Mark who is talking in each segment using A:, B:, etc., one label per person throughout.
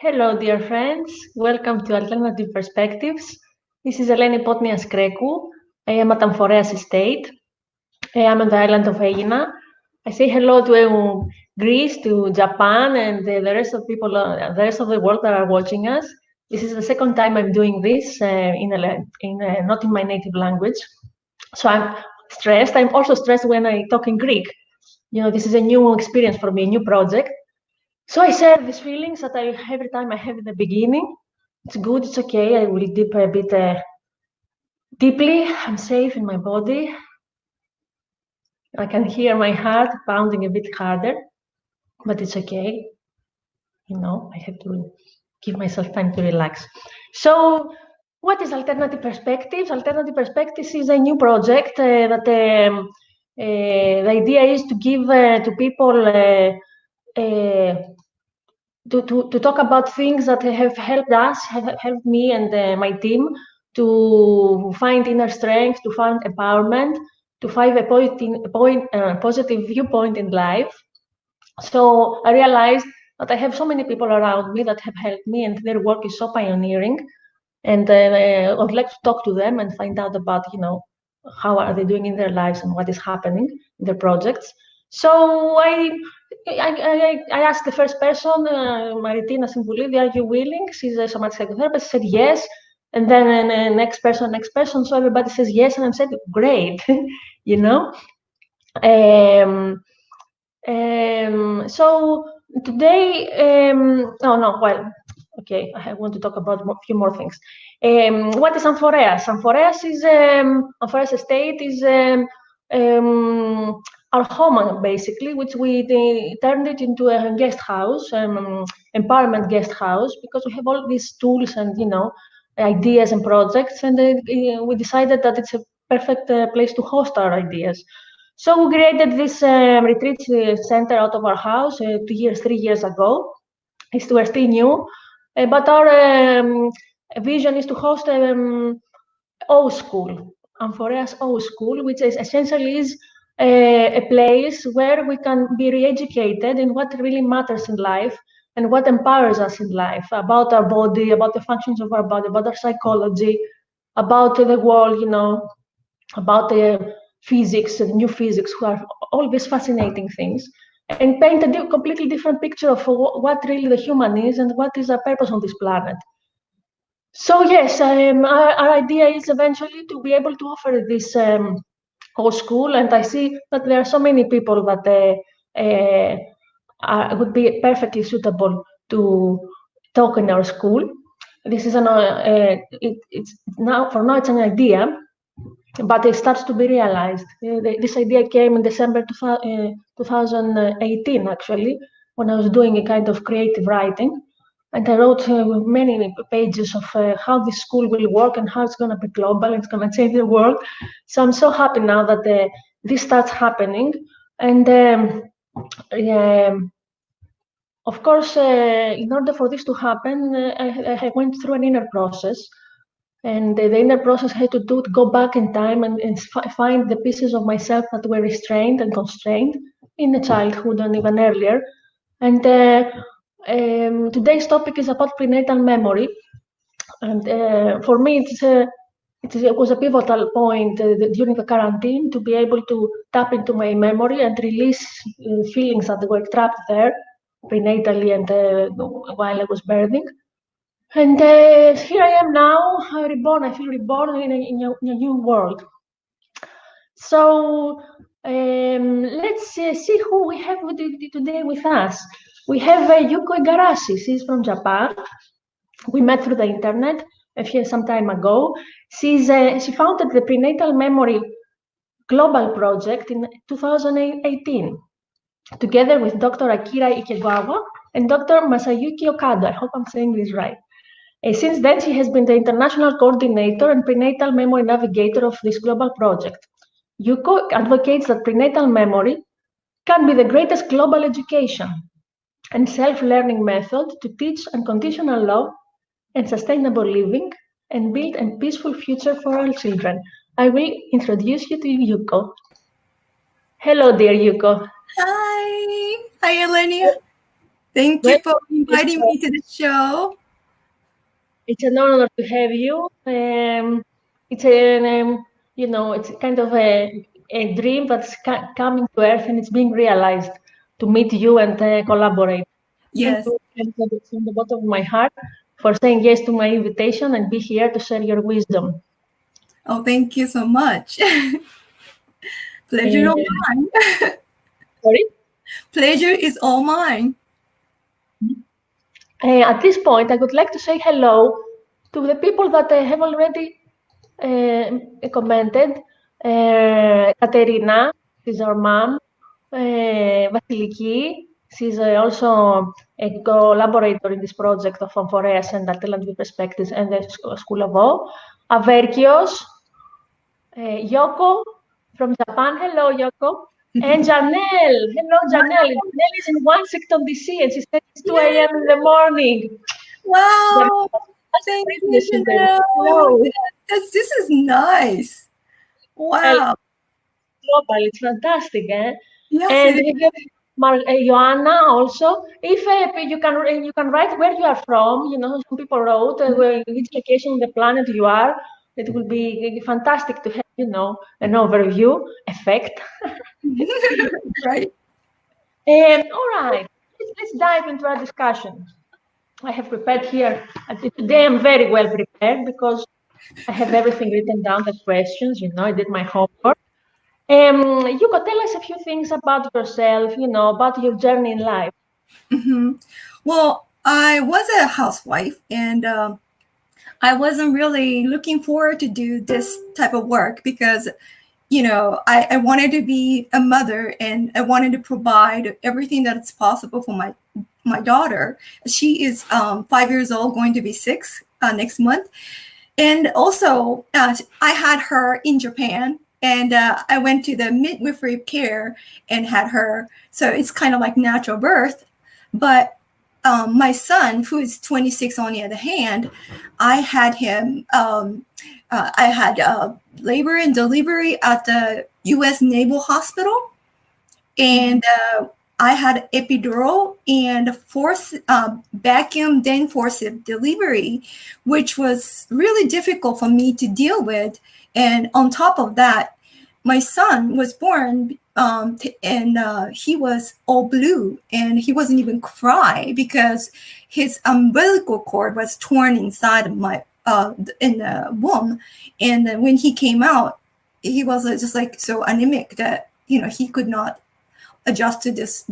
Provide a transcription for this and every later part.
A: Hello, dear friends. Welcome to Alternative Perspectives. This is Eleni Potnias Krekou. I am at Amphoreas Estate. I am on the island of Aegina. I say hello to Greece, to Japan, and the rest of people, the rest of the world that are watching us. This is the second time I'm doing this not in my native language. So I'm stressed. I'm also stressed when I talk in Greek. This is a new experience for me, a new project. So I share these feelings that every time I have in the beginning. It's good, it's okay. I will dip a bit deeply. I'm safe in my body. I can hear my heart pounding a bit harder, but it's okay. I have to give myself time to relax. So what is Alternative Perspectives? Alternative Perspectives is a new project that the idea is to give to people to talk about things that have helped us, have helped me and my team to find inner strength, to find empowerment, to find a positive viewpoint in life. So I realized that I have so many people around me that have helped me, and their work is so pioneering. And I would like to talk to them and find out about, how are they doing in their lives and what is happening in their projects. So I asked the first person, Maritina Simboulidi, are you willing? She's a somatic psychotherapist. She said yes. And then next person. So everybody says yes. And I said, great, So today, okay, I want to talk about a few more things. What is Amphoreas? Amphoreas Estate is our home, basically, which we turned it into a guest house, empowerment guest house, because we have all these tools and, ideas and projects, and we decided that it's a perfect place to host our ideas. So we created this retreat center out of our house 3 years ago. We're still new, but our vision is to host O School, Amphoreas O School, which is essentially a place where we can be re-educated in what really matters in life and what empowers us in life, about our body, about the functions of our body, about our psychology, about the world, about the physics, the new physics, who are all these fascinating things, and paint a completely different picture of what really the human is and what is our purpose on this planet. So yes, our idea is eventually to be able to offer this whole school, and I see that there are so many people that would be perfectly suitable to talk in our school. This is it's it's an idea, but it starts to be realized. This idea came in December 2018, actually, when I was doing a kind of creative writing. And I wrote many pages of how this school will work and how it's going to be global, it's going to change the world. So I'm so happy now that this starts happening. And of course, in order for this to happen, I went through an inner process. And the inner process had to go back in time and find the pieces of myself that were restrained and constrained in the childhood and even earlier. And today's topic is about prenatal memory. And for me, it was a pivotal point during the quarantine to be able to tap into my memory and release feelings that were trapped there prenatally and while I was birthing. And here I am now, reborn. I feel reborn in a new world. So let's see who we have today with us. We have Yuko Igarashi. She's from Japan. We met through the internet some time ago. She founded the Prenatal Memory Global Project in 2018, together with Dr. Akira Ikegawa and Dr. Masayuki Okada. I hope I'm saying this right. Since then, she has been the international coordinator and prenatal memory navigator of this global project. Yuko advocates that prenatal memory can be the greatest global education and self-learning method to teach unconditional love and sustainable living and build a peaceful future for all children. I will introduce you to Yuko. Hello, dear Yuko.
B: Hi. Hi, Elenia. Thank you for inviting me to the show.
A: It's an honor to have you. It's it's kind of a dream that's coming to earth, and it's being realized to meet you and collaborate.
B: Yes.
A: Thank you from the bottom of my heart for saying yes to my invitation and be here to share your wisdom.
B: Oh, thank you so much. Pleasure all mine.
A: Sorry?
B: Pleasure is all mine.
A: At this point, I would like to say hello to the people that have already commented. Katerina, she's our mom. Vasiliki, she's also a collaborator in this project of Amphoreas and Alternative Perspectives and the School of O. Averkios, Yoko from Japan. Hello, Yoko. And Janelle. Hello, Janelle. Janelle is in Washington, D.C., and she said it's 2 a.m. in the morning.
B: Wow. Thank you, Janelle.
A: Hello.
B: This is nice. Wow.
A: Global, it's fantastic, eh?
B: Yes,
A: And we have Joanna also. If you can write where you are from. You know, some people wrote which location on the planet you are. It will be fantastic to have, an overview effect.
B: Right.
A: All right, let's dive into our discussion. I have prepared here. Today I'm very well prepared because I have everything written down, the questions, I did my homework. Yuko, tell us a few things about yourself, about your journey in life.
B: Mm-hmm. Well, I was a housewife, and I wasn't really looking forward to do this type of work because, I wanted to be a mother, and I wanted to provide everything that's possible for my daughter. She is 5 years old, going to be 6 next month. And also, I had her in Japan, and I went to the midwifery care and had her. So it's kind of like natural birth. But my son, who is 26 on the other hand, I had him, I had labor and delivery at the U.S. Naval Hospital. And I had epidural and vacuum then forceps delivery, which was really difficult for me to deal with. And on top of that, my son was born and he was all blue, and he wasn't even cry because his umbilical cord was torn inside of my in the womb. And then when he came out, he was just like so anemic that he could not adjust to this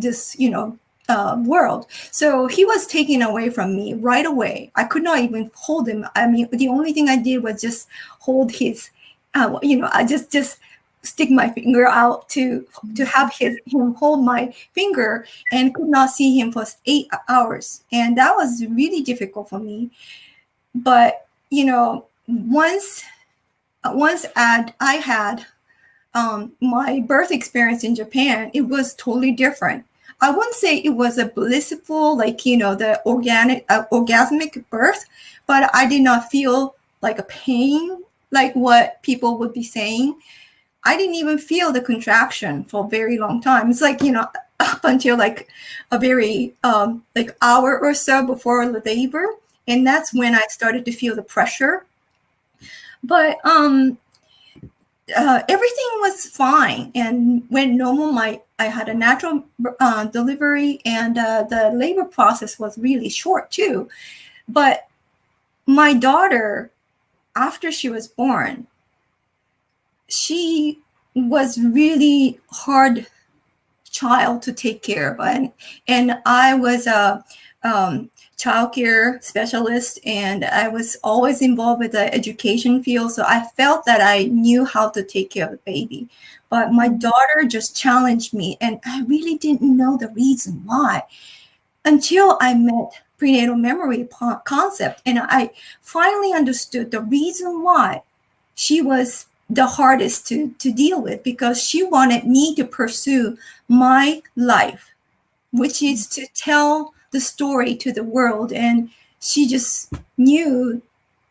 B: world. So he was taken away from me right away. I could not even hold him. I mean, the only thing I did was just hold his, I just stick my finger out to have him hold my finger, and could not see him for 8 hours. And that was really difficult for me. But, once I had my birth experience in Japan, it was totally different. I wouldn't say it was a blissful, the orgasmic birth, but I did not feel like a pain, like what people would be saying. I didn't even feel the contraction for a very long time. It's like, up until like a very hour or so before the labor. And that's when I started to feel the pressure. But everything was fine and went normal. I had a natural delivery, and the labor process was really short too. But my daughter, after she was born, she was really hard child to take care of, and I was a child care specialist, and I was always involved with the education field, so I felt that I knew how to take care of the baby. But my daughter just challenged me, and I really didn't know the reason why until I met prenatal memory concept, and I finally understood the reason why she was the hardest to deal with, because she wanted me to pursue my life, which is to tell the story to the world. And she just knew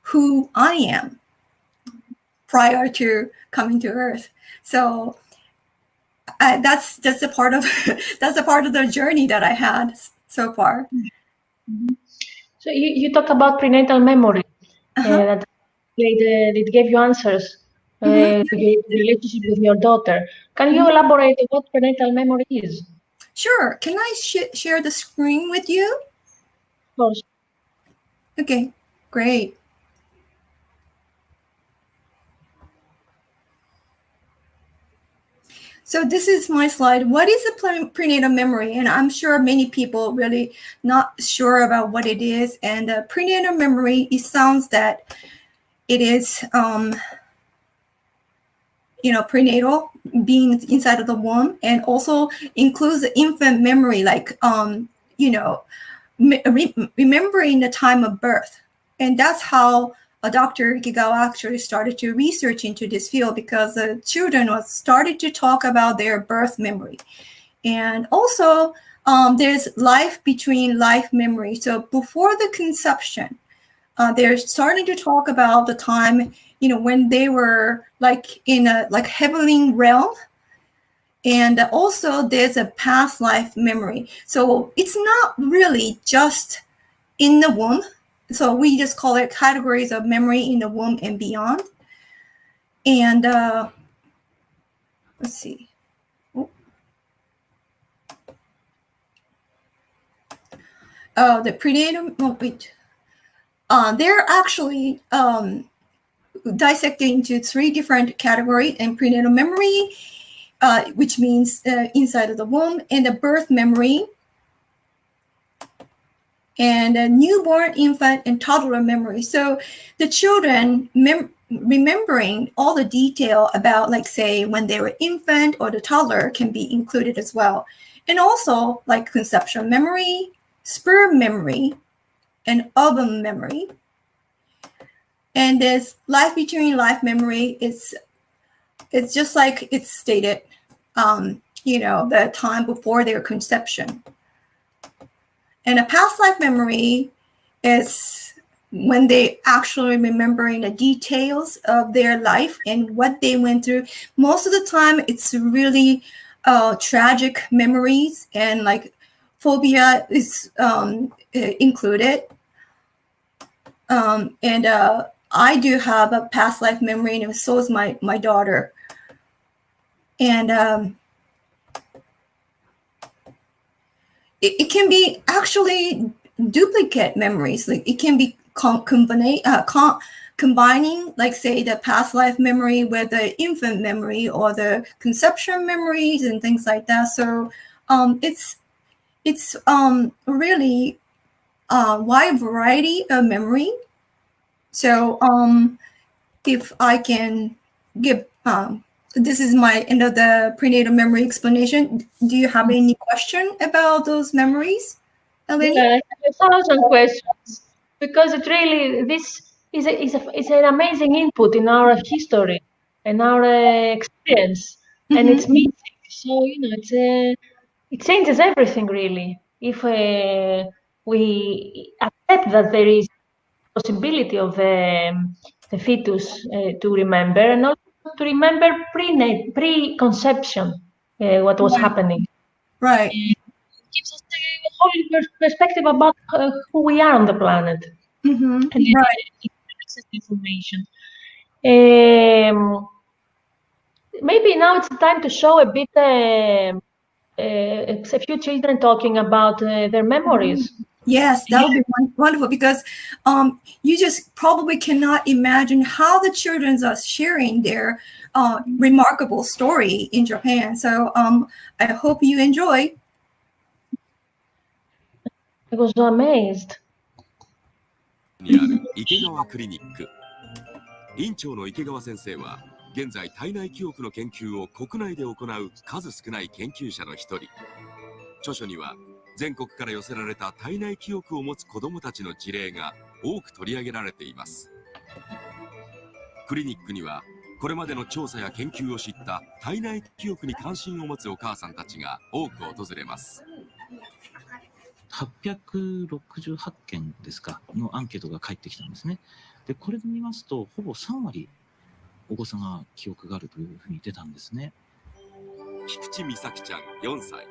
B: who I am prior to coming to Earth. So that's a part of that's a part of the journey that I had. so far.
A: So you talk about prenatal memory. That it gave you answers your relationship with your daughter. Can you elaborate on what prenatal memory is?
B: Sure. Can I share the screen with you?
A: Of course.
B: Okay, great. So this is my slide. What is a prenatal memory? And I'm sure many people really not sure about what it is. And prenatal memory, it sounds that it is, prenatal, being inside of the womb, and also includes the infant memory, like, remembering the time of birth. And that's how Dr. Ikigawa actually started to research into this field, because the children started to talk about their birth memory. And also there's life between life memory. So before the conception, they're starting to talk about the time, when they were like in a heavenly realm. And also there's a past life memory. So it's not really just in the womb. So we just call it categories of memory in the womb and beyond. And let's see. The prenatal, they're actually dissected into 3 different categories: and prenatal memory, which means inside of the womb, and the birth memory, and a newborn, infant, and toddler memory. So the children remembering all the detail about, like, say, when they were infant or the toddler can be included as well. And also like conception memory, sperm memory, and ovum memory. And this life between life memory it's just like it's stated, the time before their conception. And a past life memory is when they actually remembering the details of their life and what they went through. Most of the time, it's really tragic memories, and like phobia is included. And I do have a past life memory, and so is my daughter. And it can be actually duplicate memories. Like it can be combining, like, say, the past life memory with the infant memory or the conception memories and things like that. So it's really a wide variety of memory. So if I can give, this is my end of the prenatal memory explanation. Do you have any question about those memories, Eleni?
A: Yeah, I have 1,000 questions, because it really, this is an amazing input in our history and our experience, and it's missing. So it changes everything really if we accept that there is possibility of the fetus to remember, and also to remember pre-conception, what was happening.
B: Right.
A: It gives us a whole perspective about who we are on the planet. And it access information. Maybe now it's time to show a bit a few children talking about their memories.
B: Yes, that would be wonderful, because you just probably cannot imagine how the children are sharing their remarkable story in Japan. So I hope you enjoy.
A: I was amazed.
C: にある池川クリニック。院長の池川先生は現在体内記憶の研究を国内で行う数少ない研究者の一人。著書には全国から寄せられた体内記憶を持つ子どもたちの事例が多く取り上げられています。クリニックにはこれまでの調査や研究を知った体内記憶に関心を持つお母さんたちが多く訪れます。
D: 868件ですかのアンケートが返ってきたんですね。で、これで見ますと、ほぼ3割お子さんが記憶があるというふうに出たんですね。
C: 菊池美咲ちゃん4歳。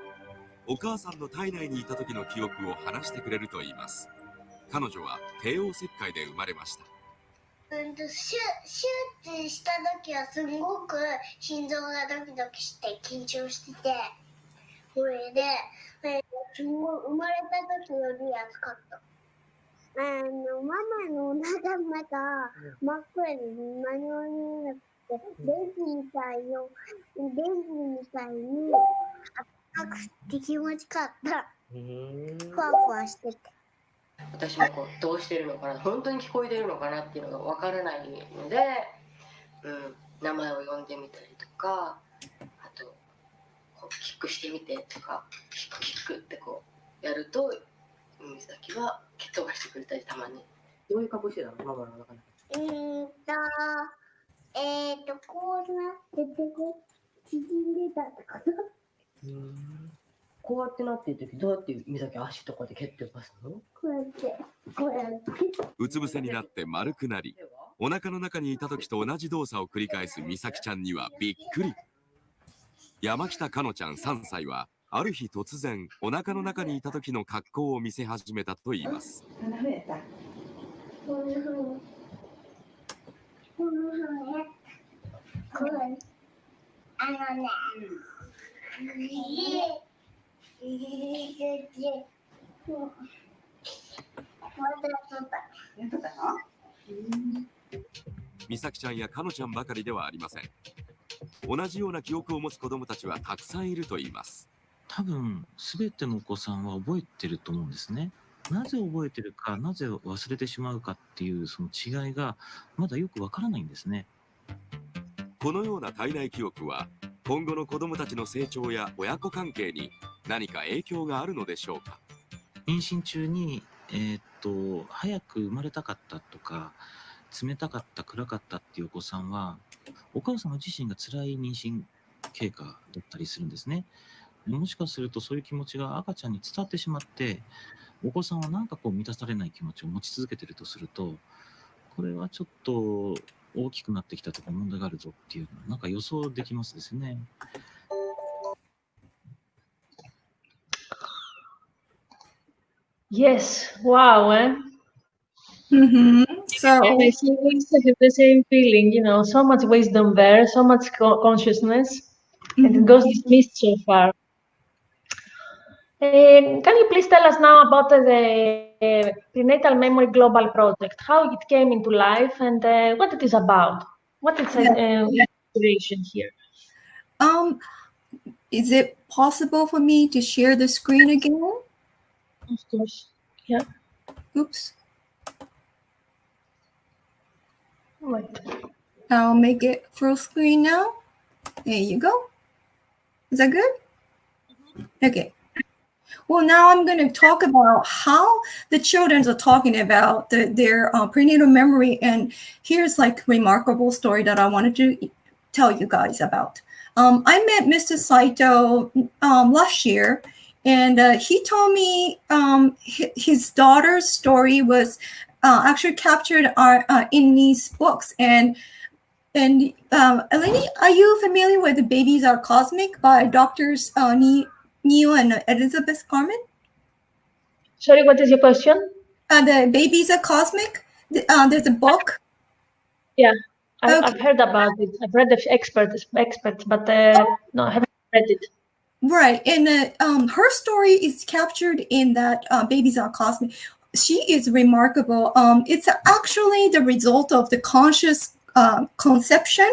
C: お母さんの体内にいた時の記憶を話してくれると言います。彼女は帝王切開で生まれました。
E: 手術した時はすごく心臓がドキドキして緊張してて、それですごい生まれた時より暑かった。ママのお腹の中真っ暗に何も見えなくて、電気みたいに暑くて気持ちかった。ふわふわしてて。
F: 私もこうどうしてるのかな、本当に聞こえてるのかなっていうのが分からないので、名前を呼んでみたりとか、あとこうキックしてみてとか、キックってこうやると美咲は蹴飛ばしてくれたり、たまに。どういう格好してたの、ママの中で。
E: こうなってて縮んでたってこと。
F: こうやってなってる時、どうやって美咲足とかで蹴って飛ばすの？
E: こうやって。
C: うつ伏せになって丸くなり、お腹の中にいた時と同じ動作を繰り返す美咲ちゃんにはびっくり。山北かのちゃん3歳はある日突然お腹の中にいた時の格好を見せ始めたといいます。
E: こんなふうに。
C: 美咲ちゃんやかのちゃんばかりではありません。同じような記憶を持つ子どもたちはたくさんいるといいます。
D: 多分全てのお子さんは覚えてると思うんですね。なぜ覚えてるか、なぜ忘れてしまうかっていうその違いがまだよくわからないんですね。
C: このような体内記憶は今後の子どもたちの成長や親子関係に何か影響があるのでしょうか。
D: 妊娠中に、早く生まれたかったとか、冷たかった、暗かったっていうお子さんは、お母様自身が辛い妊娠経過だったりするんですね。もしかするとそういう気持ちが赤ちゃんに伝わってしまって、お子さんはなんかこう満たされない気持ちを持ち続けてるとすると、これはちょっと大きくなってきたとか問題があるぞっていうのはなんか予想できますですね。
A: Yes, wow,
B: So
A: I think we have the same feeling, so much wisdom there, so much consciousness, and it goes dismissed so far. Can you please tell us now about the Prenatal Memory Global Project, how it came into life and what it is about? What is the inspiration here?
B: Is it possible for me to share the screen again?
A: Of course, yeah.
B: Oops.
A: Right.
B: I'll make it full screen now. There you go. Is that good? Okay. Well, now I'm going to talk about how the children are talking about their prenatal memory. And here's like a remarkable story that I wanted to tell you guys about. I met Mr. Saito last year, and he told me his daughter's story was actually captured in these books. And Eleni, are you familiar with The Babies Are Cosmic by Doctors Neil and Elizabeth Carmen?
A: Sorry, what is your question?
B: The Babies Are Cosmic. There's a book.
A: Yeah, I've heard about it. I've read the experts, but no, I haven't read it.
B: Right, and her story is captured in that Babies Are Cosmic. She is remarkable. It's actually the result of the conscious conception.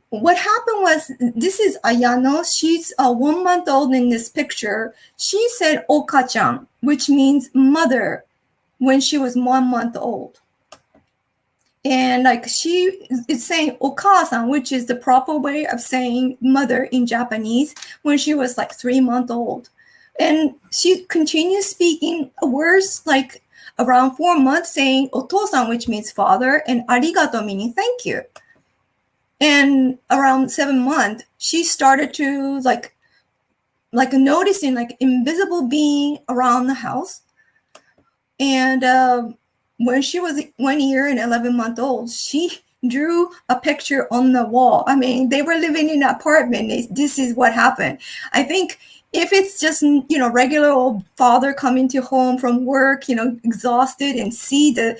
B: What happened was, this is Ayano. She's 1 month old in this picture. She said Oka-chan, which means mother, when she was 1 month old. And like she is saying Oka-san, which is the proper way of saying mother in Japanese, when she was like 3 months old. And she continues speaking words like around 4 months, saying Oto-san, which means father, and arigato, meaning thank you. And around 7 months, she started to like noticing like invisible being around the house. And when she was 1 year and 11 months old, she drew a picture on the wall. I mean, they were living in an apartment. This is what happened. I think if it's just, regular old father coming to home from work, exhausted, and see the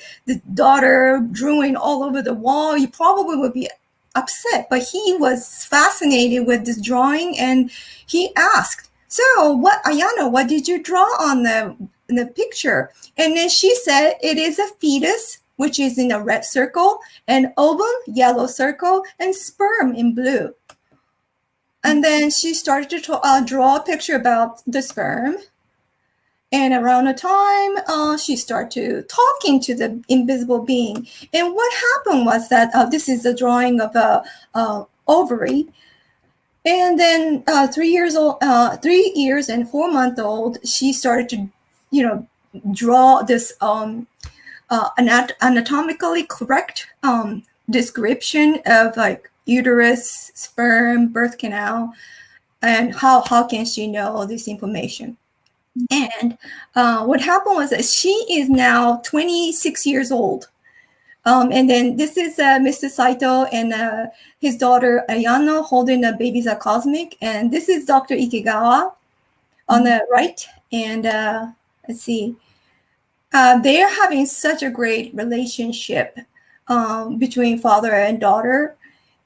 B: daughter drawing all over the wall, you probably would be upset. But he was fascinated with this drawing, and he asked, "So, Ayano, what did you draw on the picture?" And then she said, "It is a fetus, which is in a red circle, an ovum, yellow circle, and sperm in blue." And then she started to draw a picture about the sperm. And around the time, she started talking to the invisible being. And what happened was that this is a drawing of a ovary. And then 3 years old, 3 years and 4 months old, she started to, draw this anatomically correct description of like uterus, sperm, birth canal, and how can she know this information. And what happened was that she is now 26 years old. And then this is Mr. Saito and his daughter Ayano holding a baby's cosmic. And this is Dr. Ikigawa on the right. And let's see. They are having such a great relationship between father and daughter.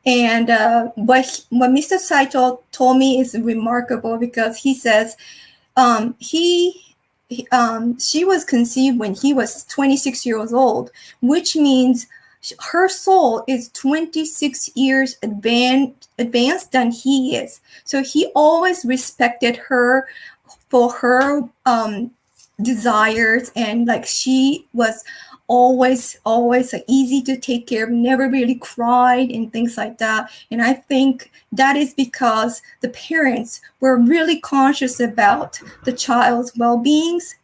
B: And what Mr. Saito told me is remarkable, because he says she was conceived when he was 26 years old, which means her soul is 26 years advanced than he is. So he always respected her for her desires, and like she was always easy to take care of, never really cried and things like that. And I think that is because the parents were really conscious about the child's well-beings,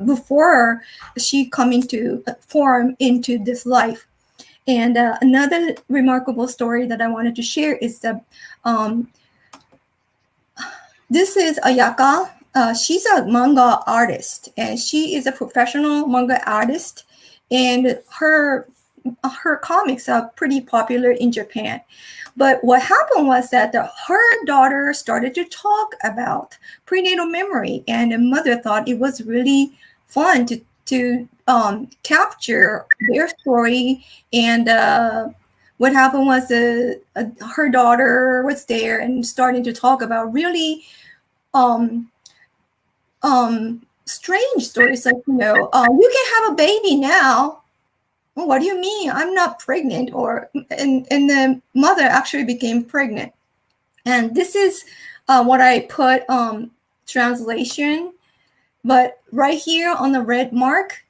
B: before she come into form into this life. And another remarkable story that I wanted to share is that this is Ayaka. She's a manga artist, and she is a professional manga artist, and her comics are pretty popular in Japan. But what happened was that her daughter started to talk about prenatal memory, and the mother thought it was really fun to capture their story. And what happened was her daughter was there and starting to talk about really strange stories, like, you can have a baby now. Well, what do you mean? I'm not pregnant. And the mother actually became pregnant. And this is what I put translation. But right here on the red mark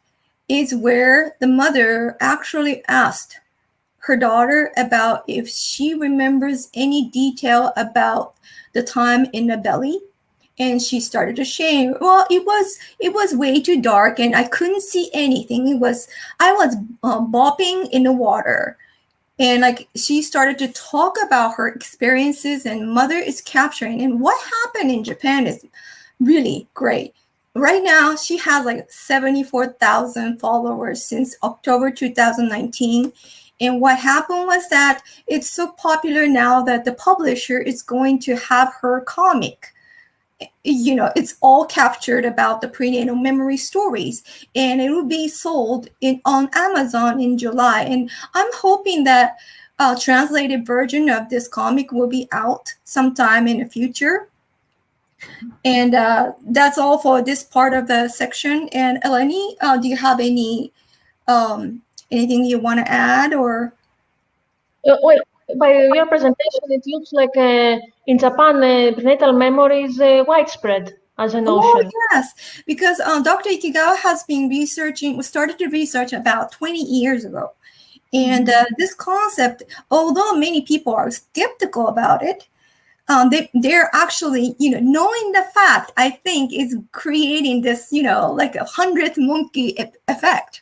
B: is where the mother actually asked her daughter about if she remembers any detail about the time in the belly. And she started to share. Well, it was way too dark, and I couldn't see anything. I was bopping in the water, and like she started to talk about her experiences, and mother is capturing. And what happened in Japan is really great. Right now, she has like 74,000 followers since October 2019. And what happened was that it's so popular now that the publisher is going to have her comic. It's all captured about the prenatal memory stories, and it will be sold on Amazon in July. And I'm hoping that a translated version of this comic will be out sometime in the future. And that's all for this part of the section. And Eleni, do you have any anything you want to add, or?
A: Well, by your presentation, it looks like in Japan, prenatal memory is widespread as a notion.
B: Oh, yes, because Dr. Ikigawa has been started to research about 20 years ago. And this concept, although many people are skeptical about it, they're actually, knowing the fact, I think, is creating this, like a 100th monkey effect.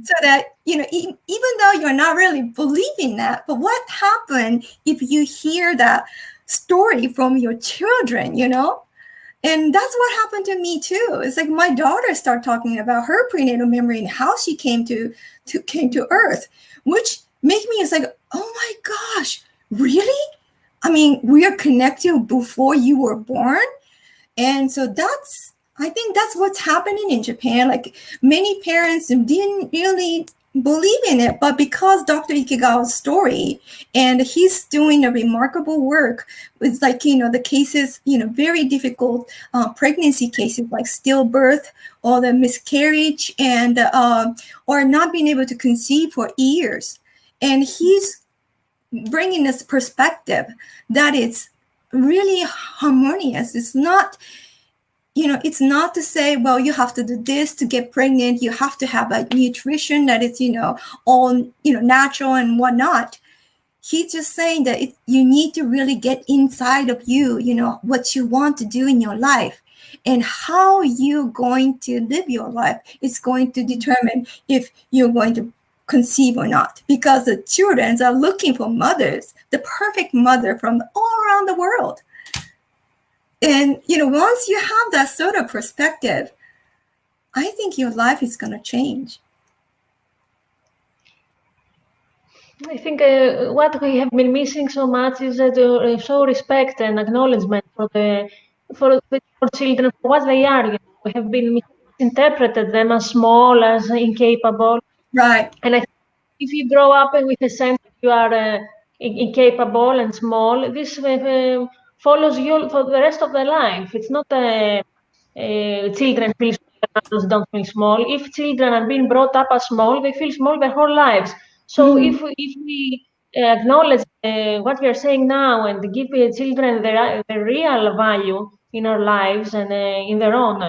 B: So that, even though you're not really believing that, but what happened if you hear that story from your children, And that's what happened to me too. It's like my daughter started talking about her prenatal memory and how she came to Earth, which made me, it's like, oh my gosh, really? I mean, we are connected before you were born. And so I think that's what's happening in Japan. Like many parents didn't really believe in it, but because Dr. Ikegawa's story, and he's doing a remarkable work with, like, the cases, very difficult pregnancy cases like stillbirth or the miscarriage, and or not being able to conceive for years. And he's bringing this perspective that it's really harmonious. It's not, it's not to say, well, you have to do this to get pregnant. You have to have a nutrition that is, all, natural and whatnot. He's just saying that you need to really get inside of you, what you want to do in your life, and how you're going to live your life is going to determine if you're going to conceive or not, because the children are looking for mothers, the perfect mother from all around the world. And, once you have that sort of perspective, I think your life is going to change.
A: I think what we have been missing so much is that show respect and acknowledgement for children, for what they are. We have been misinterpreted them as small, as incapable.
B: Right.
A: And I think if you grow up with a sense that you are incapable and small, this follows you for the rest of their life. It's not children feel small, adults don't feel small. If children are being brought up as small, they feel small their whole lives. So if we acknowledge what we are saying now and give children the real value in our lives and in their own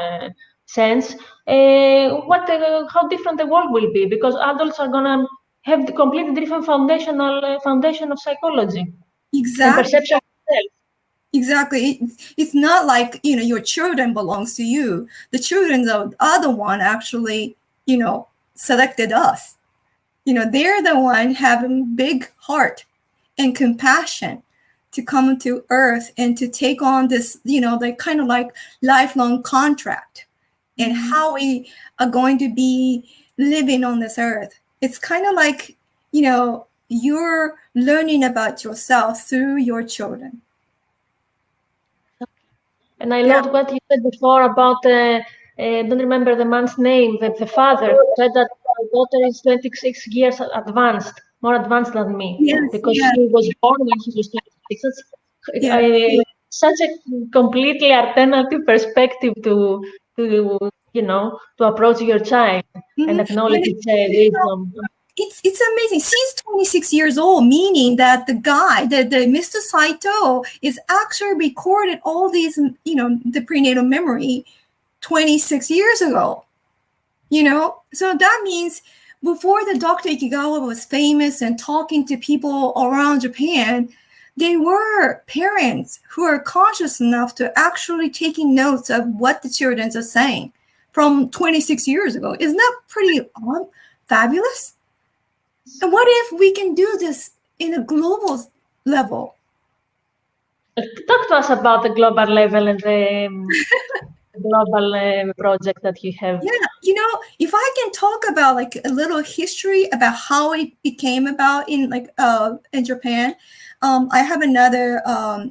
A: sense, how different the world will be, because adults are gonna have the completely different foundation of psychology and perception of self.
B: Exactly. It's not like, your children belongs to you. The children of the other one actually, selected us. They're the one having big heart and compassion to come to earth and to take on this, the kind of like lifelong contract and how we are going to be living on this earth. It's kind of like, you're learning about yourself through your children.
A: And I loved what you said before about, don't remember the man's name, the father said that my daughter is 26 years advanced, more advanced than me, because she was born when she was 26. Such a completely alternative perspective to approach your child and acknowledge its wisdom.
B: It's amazing. She's 26 years old, meaning that the guy, the Mr. Saito, is actually recorded all these, the prenatal memory 26 years ago. So that means before the Dr. Ikigawa was famous and talking to people around Japan, they were parents who are conscious enough to actually taking notes of what the children are saying from 26 years ago. Isn't that pretty fabulous? And what if we can do this in a global level?
A: Talk to us about the global level and the global project that you have.
B: Yeah, if I can talk about like a little history about how it became about in Japan, I have another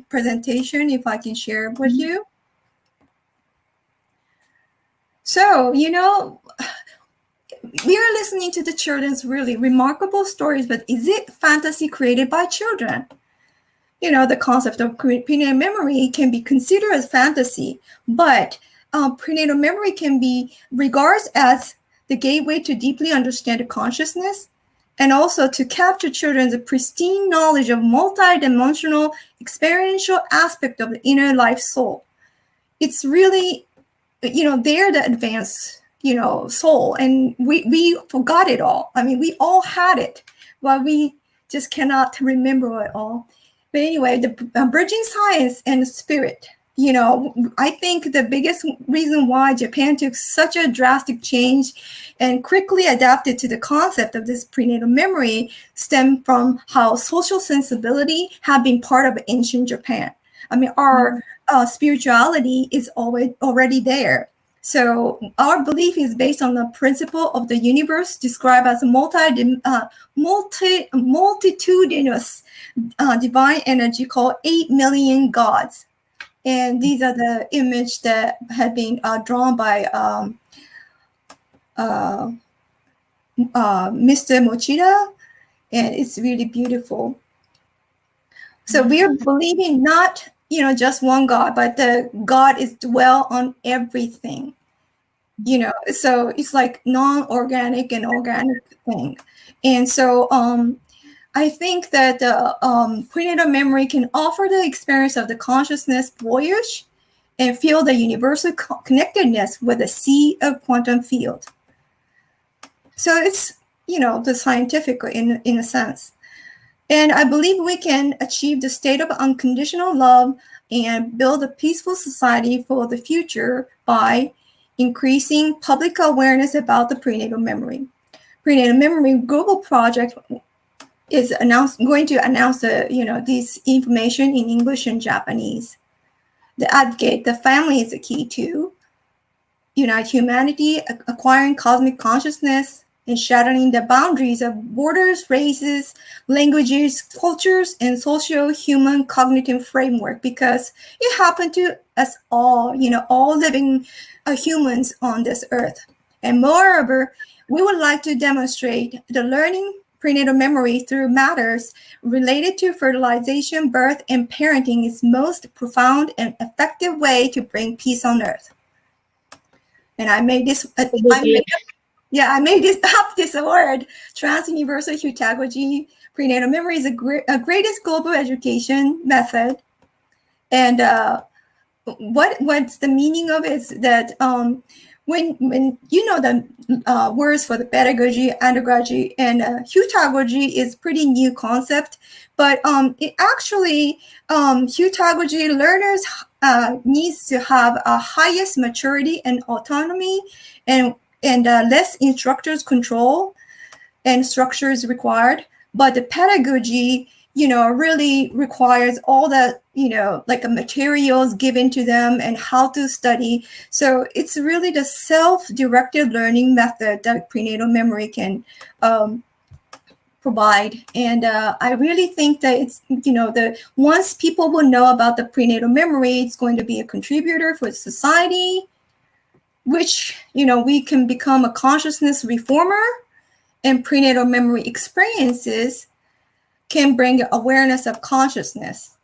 B: presentation if I can share with you. So, we are listening to the children's really remarkable stories, but is it fantasy created by children? The concept of prenatal memory can be considered as fantasy, but prenatal memory can be regarded as the gateway to deeply understand consciousness and also to capture children's pristine knowledge of multidimensional experiential aspect of the inner life soul. It's really, they're the advanced soul, and we forgot it all. I mean, we all had it, but we just cannot remember it all. But anyway, the bridging science and spirit, I think the biggest reason why Japan took such a drastic change and quickly adapted to the concept of this prenatal memory stemmed from how social sensibility had been part of ancient Japan. I mean, our spirituality is already there. So our belief is based on the principle of the universe described as multitudinous divine energy called 8 million gods. And these are the images that had been drawn by Mr. Mochida, and it's really beautiful. So we are believing not, just one God, but the God is dwell on everything. So it's like non-organic and organic thing. And so I think that prenatal memory can offer the experience of the consciousness voyage and feel the universal connectedness with the sea of quantum field. So it's, the scientific in a sense. And I believe we can achieve the state of unconditional love and build a peaceful society for the future by increasing public awareness about the prenatal memory. Prenatal Memory Global Project is going to announce this information in English and Japanese. The advocate, the family is the key to unite humanity, acquiring cosmic consciousness, and shattering the boundaries of borders, races, languages, cultures, and social human cognitive framework, because it happened to us all, all living humans on this earth. And moreover, we would like to demonstrate the learning prenatal memory through matters related to fertilization, birth, and parenting is most profound and effective way to bring peace on earth. And I made this, I made this word, trans-universal heutagogy. Prenatal memory is a greatest global education method. And what's the meaning of it is that when the words for the pedagogy, andragogy, and heutagogy is pretty new concept, but it actually heutagogy learners needs to have a highest maturity and autonomy, and less instructors control and structures required. But the pedagogy, really requires all the, like materials given to them and how to study. So it's really the self-directed learning method that prenatal memory can provide. And I really think that it's, once people will know about the prenatal memory, it's going to be a contributor for society, which, we can become a consciousness reformer, and prenatal memory experiences can bring awareness of consciousness.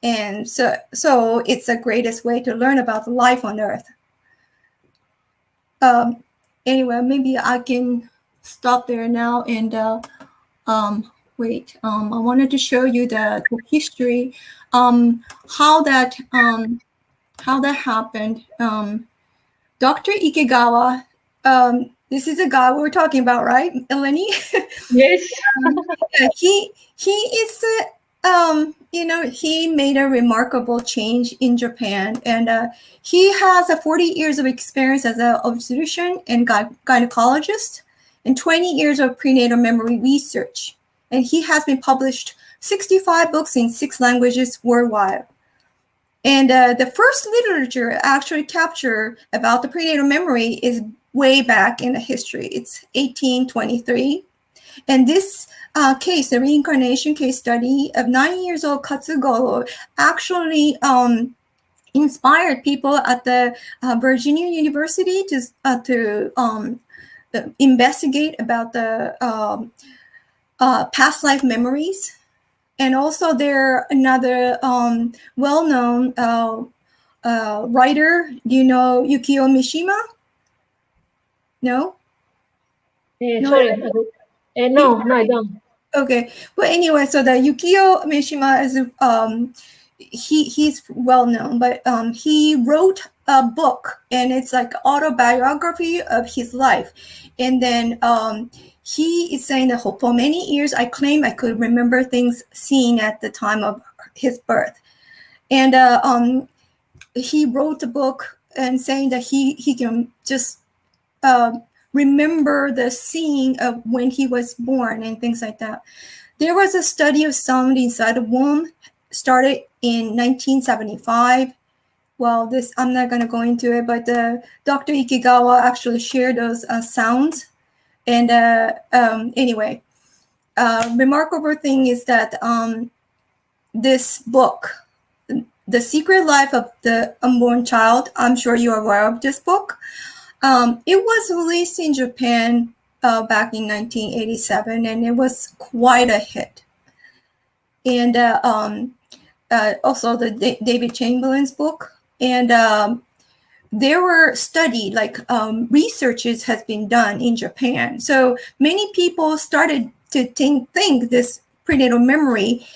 B: And so it's the greatest way to learn about the life on earth. Anyway, maybe I can stop there now and wait. I wanted to show you the history, how that happened. Dr. Ikegawa, this is the guy we were talking about, right, Eleni?
A: Yes.
B: He is, he made a remarkable change in Japan, and he has 40 years of experience as an obstetrician and gynecologist, and 20 years of prenatal memory research. And he has been published 65 books in 6 languages worldwide. And the first literature actually captured about the prenatal memory is way back in the history. It's 1823. And this case, the reincarnation case study of 9-year-old Katsugo, actually inspired people at the Virginia University to investigate about the past life memories. And also there another well-known writer, do you know Yukio Mishima? No?
A: Sorry. No, I don't.
B: Okay. Well, anyway, so the Yukio Mishima is he's well known, but he wrote a book, and it's like autobiography of his life. And then he is saying that for many years I claim I could remember things seen at the time of his birth. And he wrote a book and saying that he can just remember the scene of when he was born and things like that. There was a study of sound inside the womb, started in 1975. Well, this I'm not going to go into it, but Dr. Ikegawa actually shared those sounds. And anyway, remarkable thing is that this book, The Secret Life of the Unborn Child. I'm sure you're aware of this book. It was released in Japan back in 1987, and it was quite a hit. And also the David Chamberlain's book. And there were studied, researches has been done in Japan. So many people started to think this prenatal memory,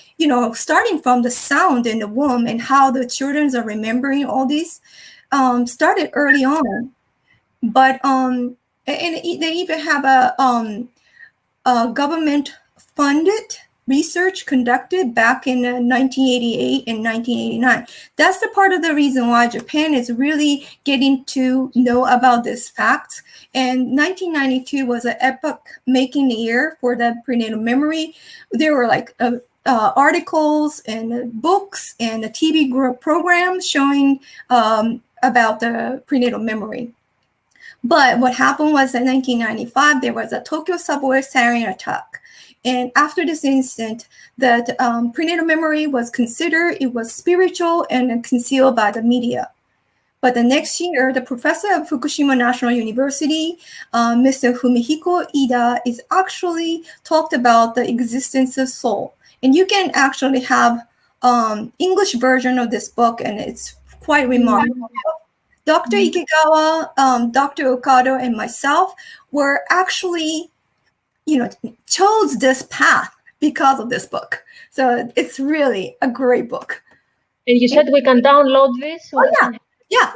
B: starting from the sound in the womb and how the children are remembering all these, started early on. But and they even have a government-funded research conducted back in 1988 and 1989. That's the part of the reason why Japan is really getting to know about this fact. And 1992 was an epoch-making year for the prenatal memory. There were articles and books and a TV program showing about the prenatal memory. But what happened was in 1995, there was a Tokyo subway sarin attack. And after this incident, that prenatal memory was considered, it was spiritual and concealed by the media. But the next year, the professor of Fukushima National University, Mr. Fumihiko Ida, is actually talked about the existence of soul. And you can actually have English version of this book, and it's quite remarkable. Dr. Ikegawa, Dr. Okado, and myself were actually, chose this path because of this book. So it's really a great book.
A: And you said we can download this?
B: Oh, yeah.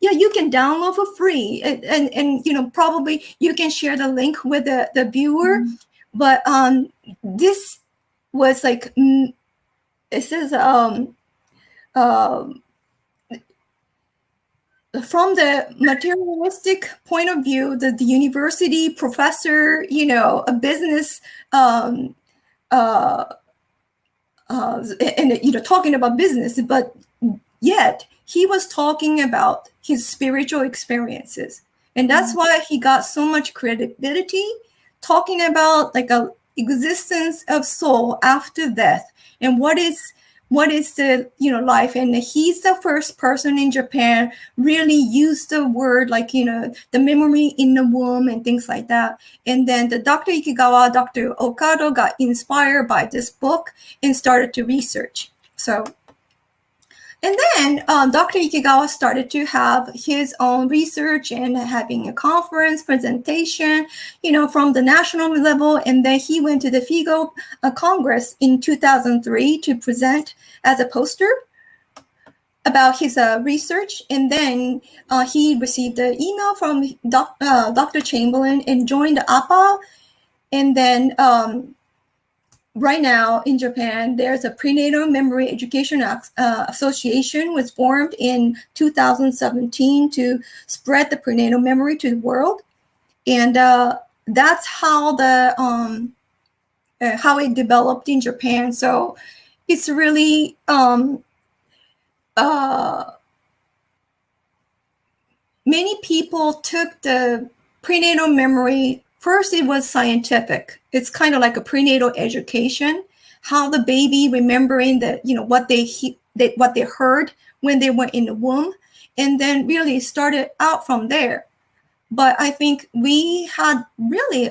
B: You can download for free. And probably you can share the link with the viewer. But this was it says, from the materialistic point of view, the university professor, a business, and talking about business, but yet he was talking about his spiritual experiences, and that's why he got so much credibility, talking about a existence of soul after death, and what is the life. And he's the first person in Japan really used the word the memory in the womb and things like that. And then the Dr. Ikegawa, Dr. Okado got inspired by this book and started to research. And then Dr. Ikegawa started to have his own research and having a conference presentation, from the national level. And then he went to the FIGO Congress in 2003 to present as a poster about his research. And then he received an email from Dr. Chamberlain and joined the APA. And then right now in Japan, there's a Prenatal Memory Education Association was formed in 2017 to spread the prenatal memory to the world. And that's how how it developed in Japan. So it's really many people took the prenatal memory. First, it was scientific. It's kind of like a prenatal education, how the baby remembering what they heard when they were in the womb, and then really started out from there. But I think we had really,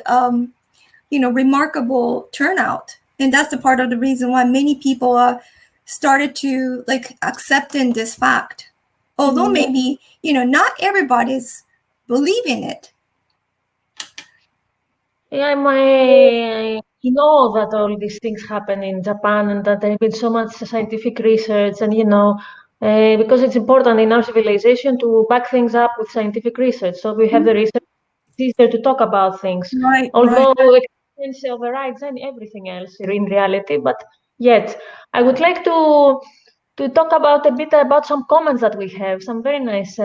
B: remarkable turnout, and that's the part of the reason why many people started to accepting this fact. Although maybe not everybody's believing it.
A: Yeah, I know that all these things happen in Japan and that there has been so much scientific research, and because it's important in our civilization to back things up with scientific research. So we have the research, it's easier to talk about things.
B: Right.
A: Although experience overrides everything else in reality, but yet I would like to talk about a bit about some comments that we have, some very nice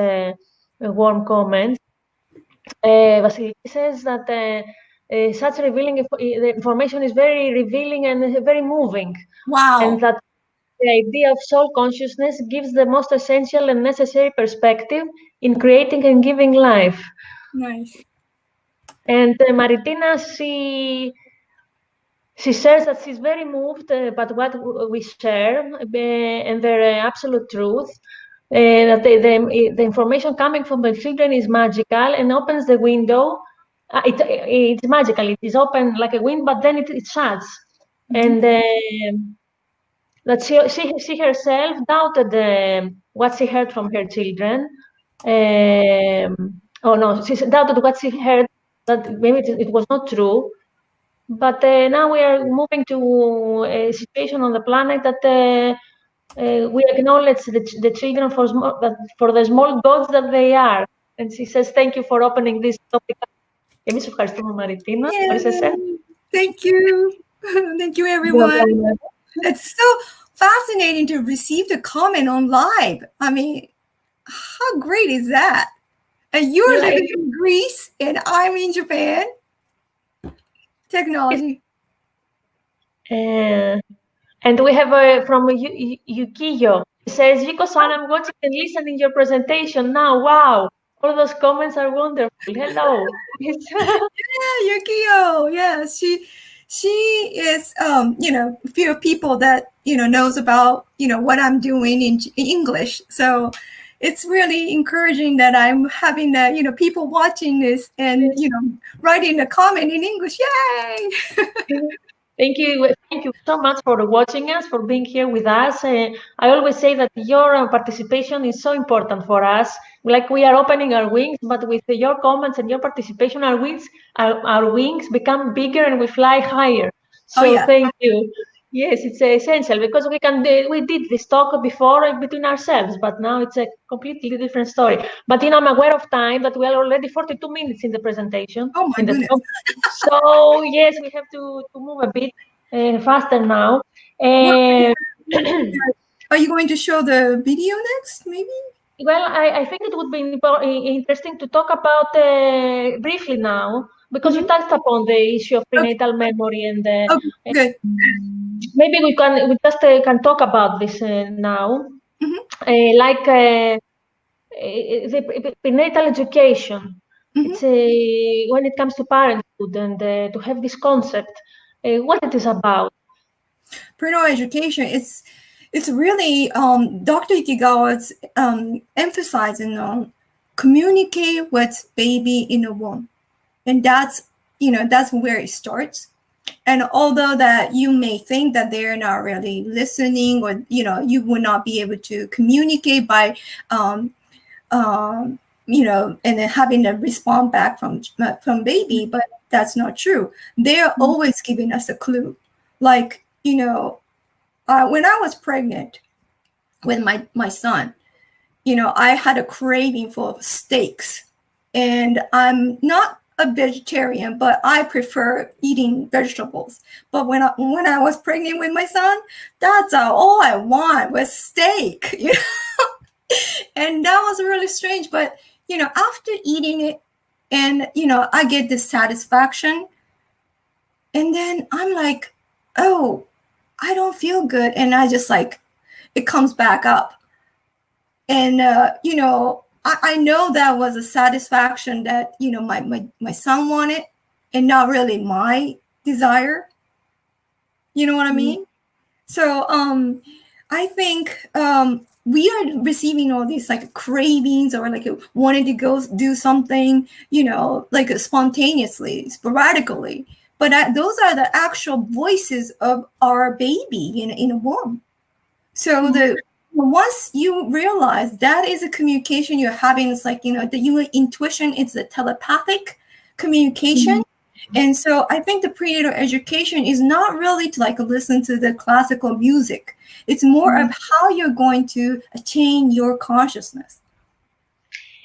A: warm comments. Vasiliki says that such revealing the information is very revealing and very moving.
B: Wow.
A: And that the idea of soul consciousness gives the most essential and necessary perspective in creating and giving life.
B: Nice.
A: And Maritina, she she says that she's very moved by what we share and their absolute truth. That the information coming from the children is magical and opens the window. It's magical. It is open like a window, but then it shuts. And that she herself doubted what she heard from her children. Oh no, she doubted what she heard, that maybe it was not true. But now we are moving to a situation on the planet that we acknowledge the children for the small gods that they are. And she says, thank you for opening this topic. Εμείς ευχαριστούμε, Μαριτίνα.
B: Thank you. Thank you, everyone. It's so fascinating to receive the comment on live. I mean, how great is that? And you're living in Greece and I'm in Japan. Technology.
A: And we have from Yukiyo. It says, Yuko-san, I'm watching and listening your presentation now. Wow. All those comments are wonderful. Hello.
B: Yeah, Yukiyo. Yeah, she is few people that knows about what I'm doing in English. So it's really encouraging that I'm having that people watching this and writing a comment in English. Yay!
A: Thank you so much for watching us, for being here with us. I always say that your participation is so important for us. Like we are opening our wings, but with your comments and your participation, our wings become bigger and we fly higher. So thank you. Yes, it's essential because we did this talk before between ourselves, but now it's a completely different story. But I'm aware of time that we are already 42 minutes in the presentation.
B: Oh my goodness.
A: So yes, we have to move a bit faster now.
B: Are you going to show the video next, maybe?
A: Well, I think it would be interesting to talk about briefly now, because you touched upon the issue of prenatal memory, and
B: good.
A: Maybe we just can talk about this now, like the prenatal education. It's when it comes to parenthood and to have this concept, what it is about.
B: Prenatal education, it's really Dr. Ikigawa's emphasizing on communicate with baby in the womb, and that's where it starts. And although that you may think that they're not really listening, or you will not be able to communicate by and then having a response back from baby, but that's not true. They're always giving us a clue. Like when I was pregnant with my son, I had a craving for steaks, and I'm not a vegetarian, but I prefer eating vegetables. But when I was pregnant with my son, that's all I want was steak. And that was really strange. But after eating it, and I get this satisfaction, and then I'm like, oh, I don't feel good, and I just it comes back up, and I know that was a satisfaction that my son wanted, and not really my desire. You know what I mean? So I think we are receiving all these cravings, or wanting to go do something, spontaneously, sporadically. But those are the actual voices of our baby in a womb. So once you realize that is a communication you're having, it's your intuition, it's a telepathic communication. And so I think the prenatal education is not really to listen to the classical music. It's more of how you're going to attain your consciousness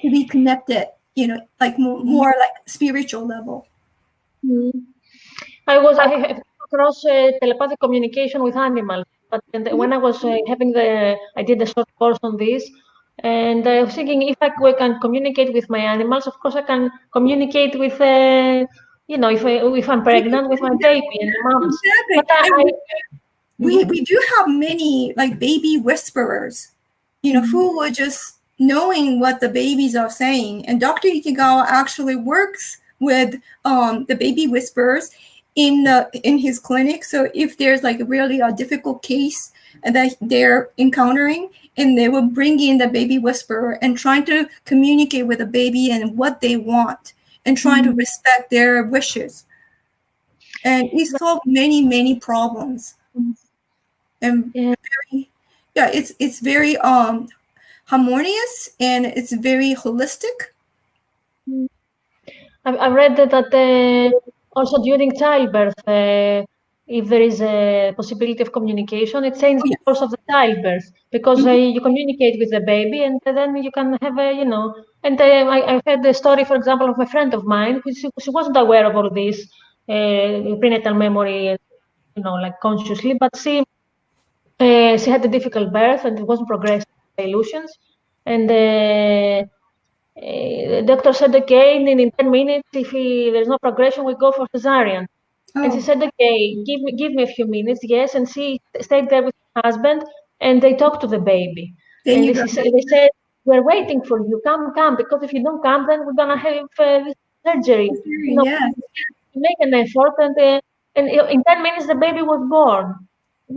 B: to be connected, more spiritual level.
A: I have across telepathic communication with animals, but when I was I did a short course on this, and I was thinking if I can communicate with my animals, of course I can communicate with, if I'm pregnant with my baby and moms.
B: Exactly. But we do have many baby whisperers, who were just knowing what the babies are saying. And Dr. Ikigawa actually works with the baby whisperers, in his clinic. So if there's like really a difficult case that they're encountering, and they will bring in the baby whisperer and trying to communicate with the baby and what they want, and trying to respect their wishes, and it solved many problems. And it's very harmonious, and it's very holistic.
A: I've read that also during childbirth, if there is a possibility of communication, it changes the course of the childbirth, because you communicate with the baby, and then you can have a. And I heard the story, for example, of a friend of mine who she wasn't aware of all this prenatal memory, like consciously, but she had a difficult birth and it wasn't progressing illusions, and the doctor said, okay, in 10 minutes, if there's no progression, we go for cesarean. And she said, okay, give me a few minutes, yes. And she stayed there with her husband, and they talked to the baby. And they said, we're waiting for you, come, because if you don't come, then we're gonna have this surgery. Make an effort, and in 10 minutes the baby was born.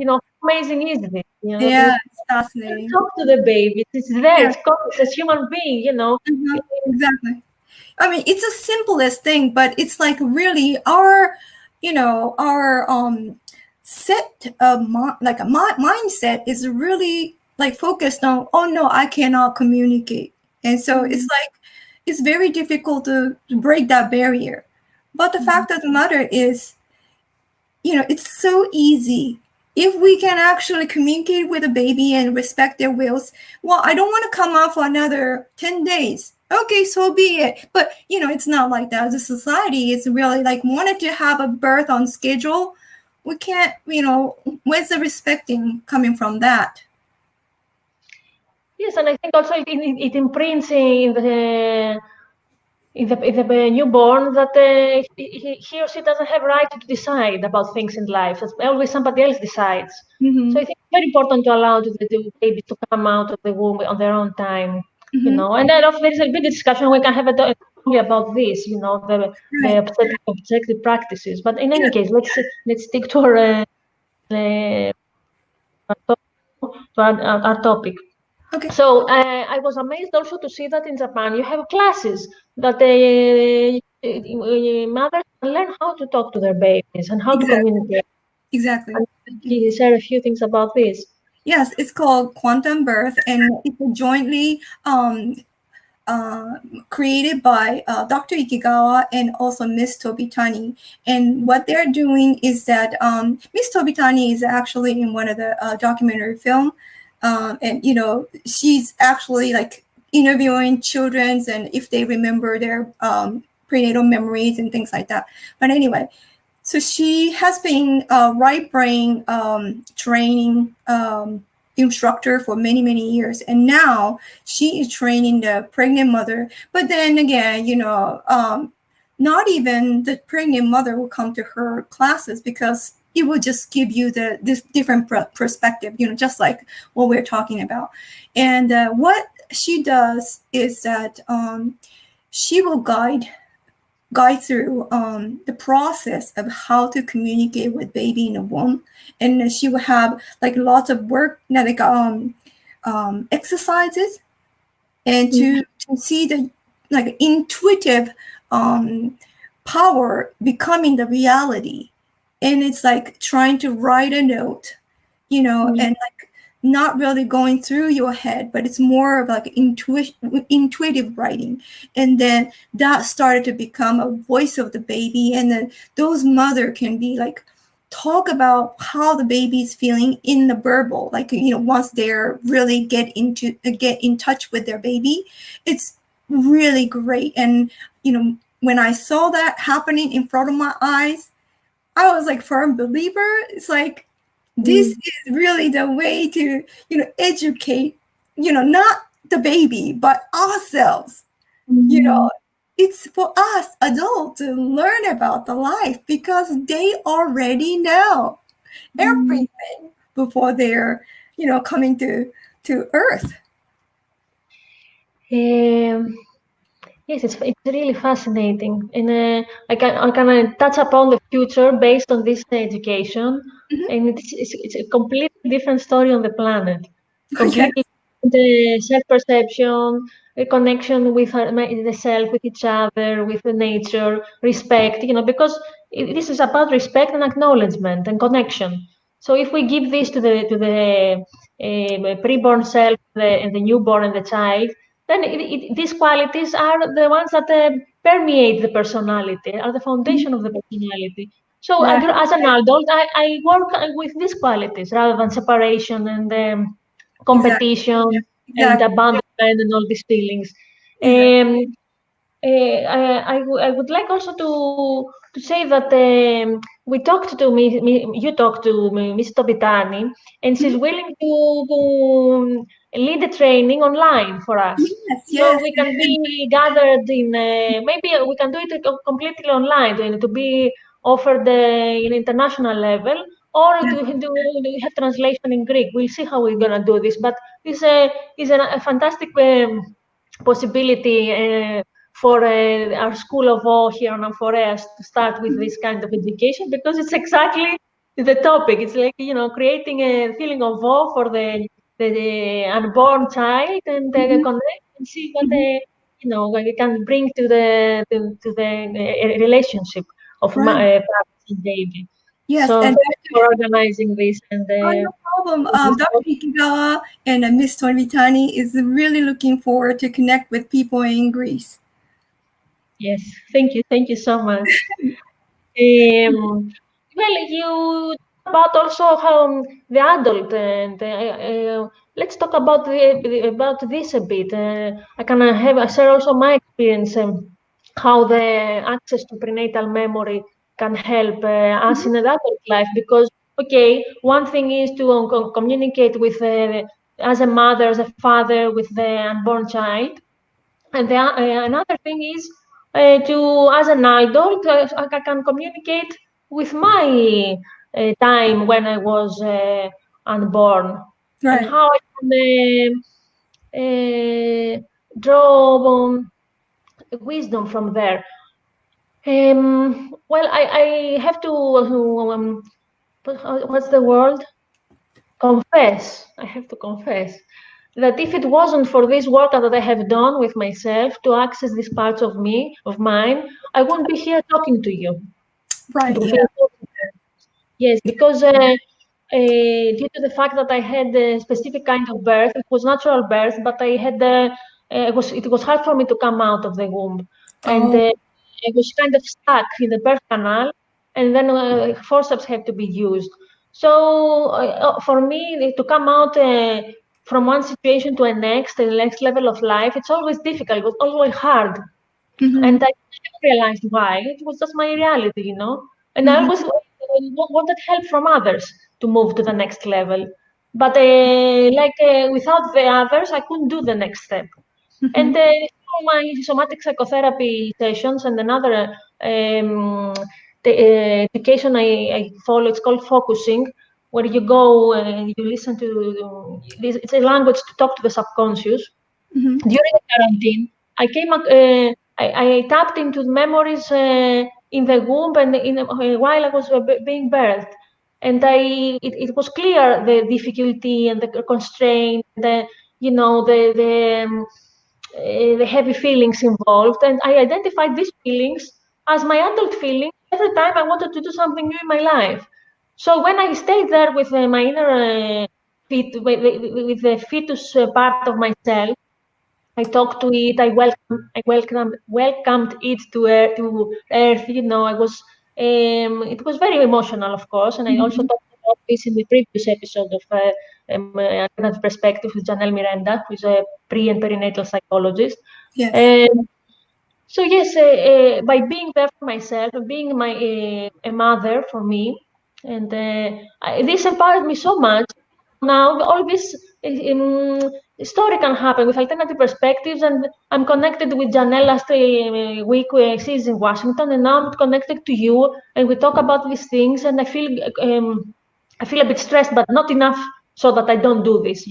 A: How amazing is this?
B: It's fascinating.
A: Talk to the baby. It's there. It's conscious as human being.
B: Exactly. I mean, it's the simplest thing, but it's like really our set of mindset is really like focused on, oh no, I cannot communicate, and so it's like it's very difficult to break that barrier. But the fact of the matter is, it's so easy. If we can actually communicate with a baby and respect their wills, well, I don't want to come out for another 10 days. Okay, so be it. But, it's not like that. The society is really like wanted to have a birth on schedule. We can't, where's the respecting coming from that?
A: Yes, and I think also it imprints in the newborn that he or she doesn't have right to decide about things in life. It's always somebody else decides. So I think it's very important to allow the baby to come out of the womb on their own time. And then there's a big discussion. We can have a only about this, the objective practices. But in any case, let's stick to our topic.
B: Okay.
A: So I was amazed also to see that in Japan you have classes that mothers can learn how to talk to their babies and how to communicate.
B: Exactly.
A: And can you share a few things about this?
B: Yes, it's called Quantum Birth, and it's jointly created by Dr. Ikigawa and also Miss Tobitani. And what they're doing is that Miss Tobitani is actually in one of the documentary film, and she's actually like interviewing children and if they remember their prenatal memories and things like that. But anyway, so she has been a right brain training instructor for many years, and now she is training the pregnant mother. But then again, not even the pregnant mother will come to her classes, because it will just give you this different perspective, just like what we're talking about. And what she does is that she will guide through the process of how to communicate with baby in the womb, and she will have like lots of work, like exercises, and to see the like intuitive power becoming the reality. And it's like trying to write a note, and like not really going through your head, but it's more of like intuitive writing. And then that started to become a voice of the baby. And then those mother can be like, talk about how the baby's feeling in the verbal, like, once they're really get in touch with their baby. It's really great. And, when I saw that happening in front of my eyes, I was like firm believer. It's like, this is really the way to, educate, not the baby, but ourselves. It's for us adults to learn about the life, because they already know everything before they're, coming to Earth.
A: Yes, it's really fascinating, and I can touch upon the future based on this education, and it's a completely different story on the planet,
B: Yes.
A: completely the self-perception, the connection with the self, with each other, with the nature, respect. Because this is about respect and acknowledgement and connection. So if we give this to the preborn self, and the newborn and the child, then these qualities are the ones that permeate the personality, are the foundation of the personality. So
B: Right.
A: as an adult, I work with these qualities rather than separation and
B: Exactly.
A: competition and
B: Exactly.
A: abandonment and all these feelings.
B: Exactly.
A: I would like also to say that we talked to you talked to Miss Tobitani, and she's willing to lead a training online for us.
B: Yes.
A: So
B: Yes.
A: we can be gathered in, maybe we can do it completely online, to be offered in international level, or
B: Yes.
A: we have translation in Greek. We'll see how we're gonna do this, but this is a fantastic possibility for our School of Law here in Amphores to start with this kind of education, because it's exactly the topic. It's like, creating a feeling of awe for the unborn child, and connect and see what we can bring to the relationship of
B: Right.
A: parents and baby.
B: Yes.
A: So
B: And
A: thank you for organizing this, and
B: no problem.
A: this
B: Dr. Ikigawa and Miss Tonitani is really looking forward to connect with people in Greece.
A: yes, thank you so much. Well, you about also how the adult, and let's talk about about this a bit. I can share also my experience, how the access to prenatal memory can help us in adult life. Because okay, one thing is to communicate with as a mother, as a father, with the unborn child, and another thing is as an adult, I can communicate with my time when I was unborn, and
B: Right.
A: how I can draw wisdom from there. Well, I have to, what's the word? Confess. I have to confess that if it wasn't for this work that I have done with myself to access these parts of me, of mine, I wouldn't be here talking to you.
B: Right.
A: To
B: Yeah.
A: feel yes, because due to the fact that I had a specific kind of birth, it was natural birth, but I had it was hard for me to come out of the womb, and
B: Oh.
A: I was kind of stuck in the birth canal, and then forceps had to be used. So for me to come out from one situation to the next level of life, it's always difficult. It was always hard,
B: Mm-hmm.
A: and I never realized why. It was just my reality, And I
B: Mm-hmm.
A: always wanted help from others to move to the next level. But without the others, I couldn't do the next step. And
B: Mm-hmm.
A: through my somatic psychotherapy sessions and another education I follow, it's called focusing, where you go and you listen to this. It's a language to talk to the subconscious.
B: Mm-hmm.
A: During the quarantine, I tapped into the memories in the womb and while I was being birthed, and it was clear the difficulty and the constraint, the heavy feelings involved, and I identified these feelings as my adult feelings every time I wanted to do something new in my life. So when I stayed there with my inner with the fetus part of myself, I talked to it. Welcomed it to earth. I was. It was very emotional, of course, and I also
B: Mm-hmm.
A: talked about this in the previous episode of Alternative Perspective with Janelle Miranda, who is a and perinatal psychologist.
B: Yes.
A: Um, so yes, by being there for myself, being a mother for me, and this empowered me so much. Now all this story can happen with alternative perspectives, and I'm connected with Janelle last week. She's in Washington, and now I'm connected to you, and we talk about these things, and I feel a bit stressed, but not enough so that I don't do this,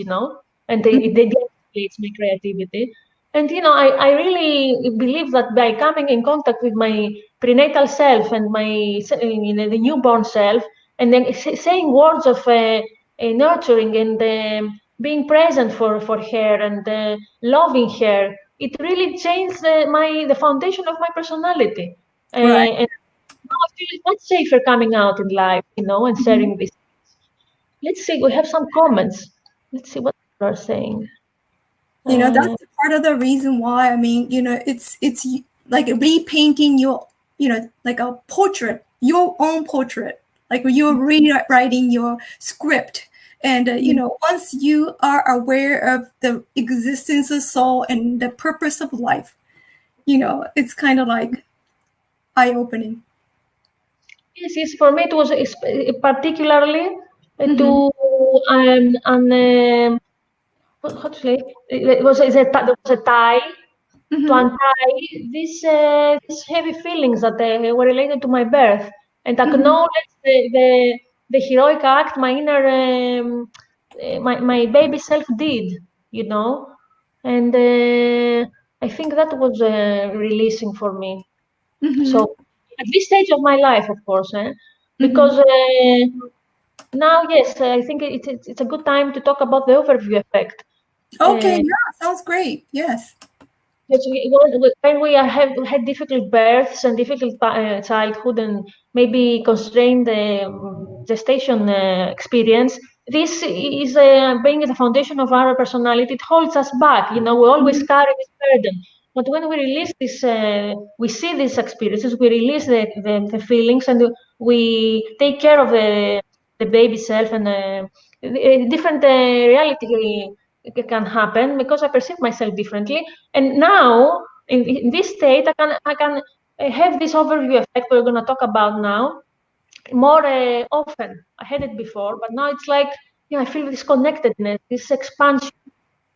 A: and it deactivates my creativity. And I really believe that by coming in contact with my prenatal self and the newborn self, and then saying words of nurturing and being present for her and loving her, it really changed the foundation of my personality.
B: Right.
A: And now I feel much safer coming out in life, and sharing this. Let's see, we have some comments. Let's see what people are saying.
B: That's part of the reason why, I mean, it's like repainting your, like a portrait, your own portrait, like you're rewriting your script. And, once you are aware of the existence of soul and the purpose of life, it's kind of like eye-opening.
A: Yes, for me it was particularly to how to say it was there was a tie to untie these heavy feelings that were related to my birth and acknowledge the heroic act my inner my baby self did, and I think that was releasing for me. So at this stage of my life, of course, because now, yes, I think it's a good time to talk about the overview effect.
B: Okay, yeah, sounds great. Yes.
A: Yes, when we have had difficult births and difficult childhood and maybe constrained gestation experience, this is being the foundation of our personality. It holds us back. We always carry this burden. But when we release this, we see these experiences, we release the feelings, and we take care of the baby self, and different reality can happen because I perceive myself differently. And now, in this state, I can have this overview effect we're going to talk about now more often. I had it before, but now it's like, I feel this connectedness, this expansion.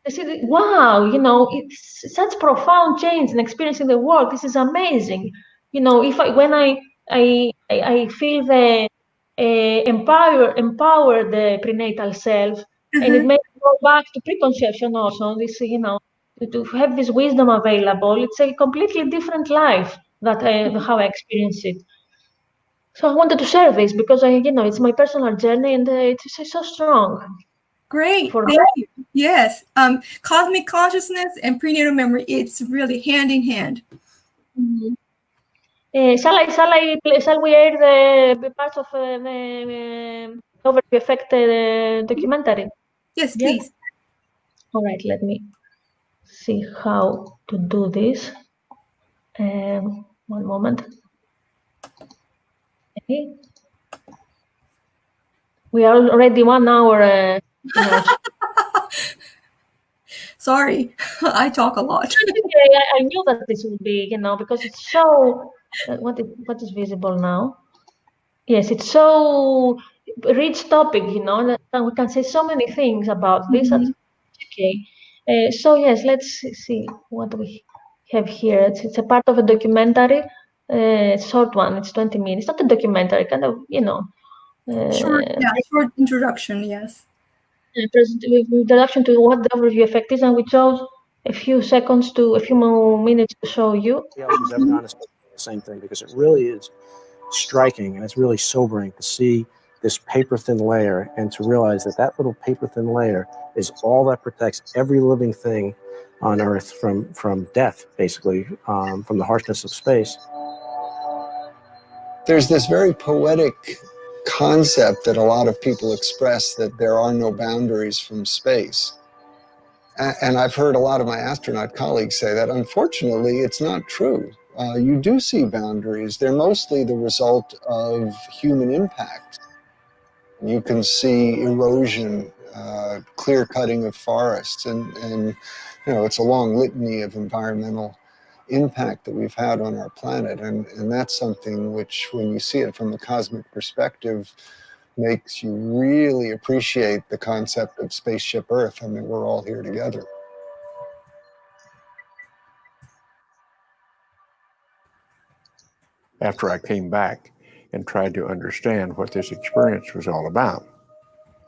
A: I see, wow, it's such profound change and experience in the world. This is amazing. If when I feel the empower the prenatal self, and it makes me go back to preconception also. This, to have this wisdom available, it's a completely different life that how I experience it. So I wanted to share this because it's my personal journey, and it's so strong.
B: Great. Thank you. Yes. Cosmic consciousness and prenatal memory, it's really hand in hand.
A: Shall we air the parts of the overview effect documentary?
B: Yes, please.
A: All right, let me see how to do this. One moment. Okay. We are already 1 hour.
B: Sorry, I talk a lot.
A: I knew that this would be, because it's so. What is visible now? Yes, it's so rich topic, that we can say so many things about this. Okay. So yes, let's see what we have here. It's a part of a documentary, short one. It's 20 minutes. Not a documentary, kind of,
B: short introduction. Yes.
A: Introduction to what the overview effect is, and we chose a few more minutes to show you.
G: Who's ever gone to the same thing, because it really is striking and it's really sobering to see this paper thin layer and to realize that little paper thin layer is all that protects every living thing on Earth from death, basically, from the harshness of space.
H: There's this very poetic concept that a lot of people express, that there are no boundaries from space. And I've heard a lot of my astronaut colleagues say that. Unfortunately, it's not true. You do see boundaries. They're mostly the result of human impact. You can see erosion, clear cutting of forests, and it's a long litany of environmental impact that we've had on our planet. And that's something which, when you see it from a cosmic perspective, makes you really appreciate the concept of spaceship Earth. I mean, we're all here together.
I: After I came back and tried to understand what this experience was all about,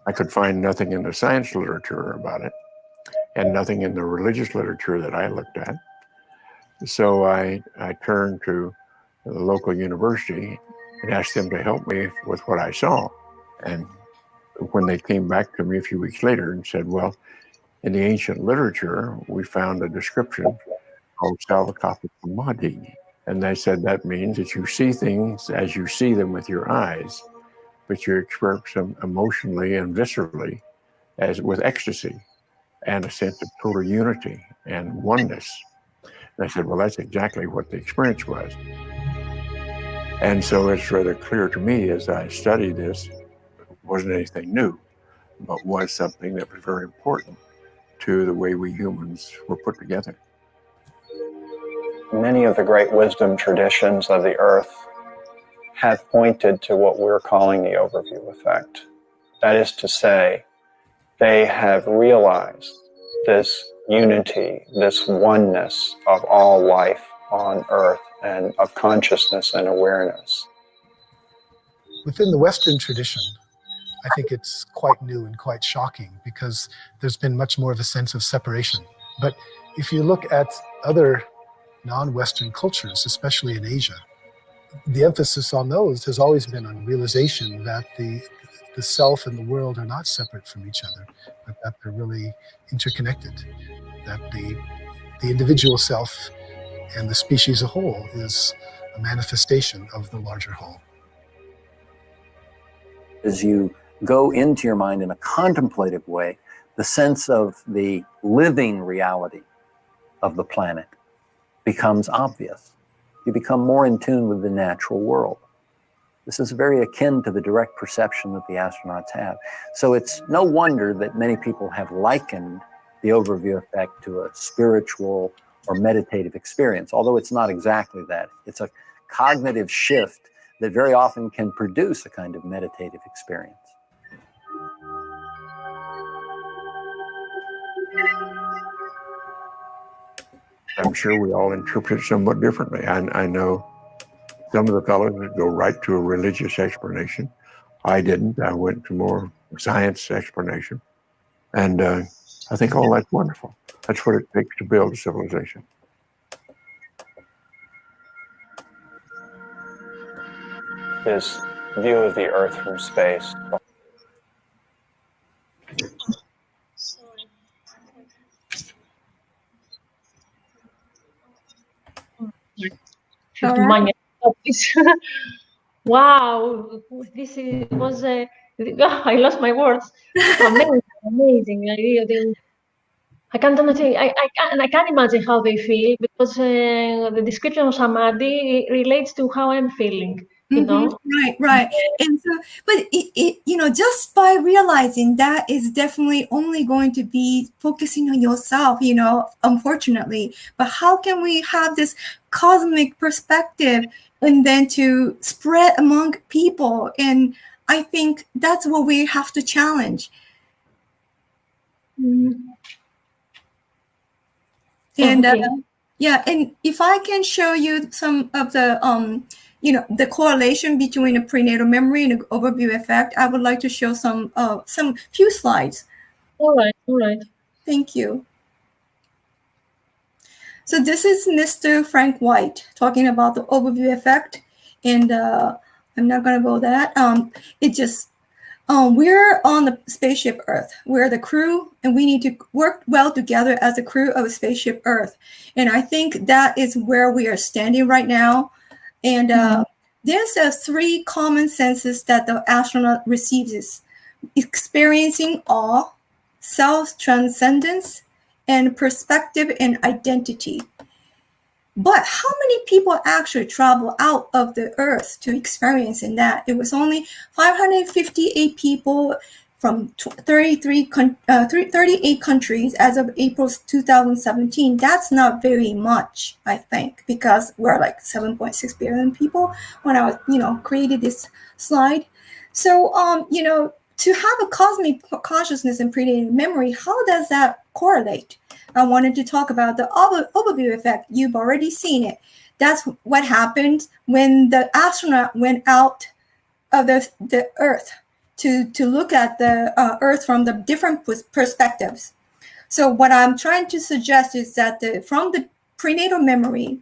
I: I could find nothing in the science literature about it. and nothing in the religious literature that I looked at. So I turned to the local university and asked them to help me with what I saw. And when they came back to me a few weeks later and said, well, in the ancient literature, we found a description called salvakapa samadhi. And they said that means that you see things as you see them with your eyes, but you experience them emotionally and viscerally as with ecstasy and a sense of total unity and oneness. And I said, well, that's exactly what the experience was. And so it's rather clear to me as I studied this, it wasn't anything new, but was something that was very important to the way we humans were put together.
G: Many of the great wisdom traditions of the earth have pointed to what we're calling the overview effect. That is to say, they have realized this unity, this oneness of all life on earth and of consciousness and awareness.
J: Within the Western tradition, I think it's quite new and quite shocking because there's been much more of a sense of separation. But if you look at other non-Western cultures, especially in Asia, the emphasis on those has always been on realization that the self and the world are not separate from each other, but that they're really interconnected, that the individual self and the species as a whole is a manifestation of the larger whole.
K: As you go into your mind in a contemplative way, the sense of the living reality of the planet becomes obvious. You become more in tune with the natural world. This is very akin to the direct perception that the astronauts have. So it's no wonder that many people have likened the overview effect to a spiritual or meditative experience, although it's not exactly that. It's a cognitive shift that very often can produce a kind of meditative experience.
I: I'm sure we all interpret it somewhat differently. I know some of the fellows that go right to a religious explanation. I didn't. I went to more science explanation. And I think all that's wonderful. That's what it takes to build a civilization.
G: This view of the earth from space.
A: Wow, was I lost my words. Amazing. I can't imagine. I can't imagine how they feel because the description of samadhi relates to how I'm feeling. You know,
B: right. And so, but just by realizing that is definitely only going to be focusing on yourself, unfortunately. But how can we have this cosmic perspective and then to spread among people? And I think that's what we have to challenge. And and if I can show you some of the the correlation between a prenatal memory and an overview effect, I would like to show some few slides.
A: All right.
B: Thank you. So this is Mr. Frank White talking about the overview effect, and I'm not going to go that. It just we're on the spaceship Earth. We're the crew, and we need to work well together as the crew of a spaceship Earth. And I think that is where we are standing right now. And there's 3 common senses that the astronaut receives: experiencing awe, self-transcendence, and perspective and identity. But how many people actually travel out of the Earth to experience in that? It was only 558 people from 38 countries as of April 2017. That's not very much, I think, because we're like 7.6 billion people when I was, created this slide. So, to have a cosmic consciousness and prenatal memory, how does that correlate? I wanted to talk about the overview effect. You've already seen it. That's what happened when the astronaut went out of the Earth to look at the Earth from the different perspectives. So what I'm trying to suggest is that from the prenatal memory,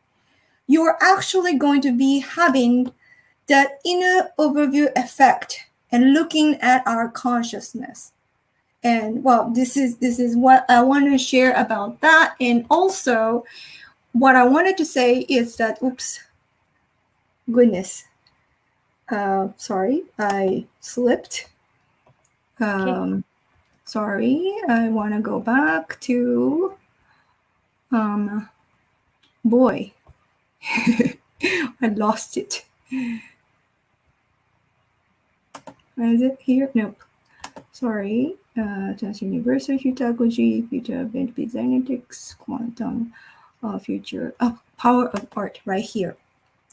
B: you're actually going to be having that inner overview effect and looking at our consciousness. And well, this is what I want to share about that. And also what I wanted to say is that, sorry, I slipped. Sorry, I want to go back to, boy, I lost it. Is it here? Nope. Sorry. Trans universal, futurology, future event genetics, quantum, future, power of art, right here.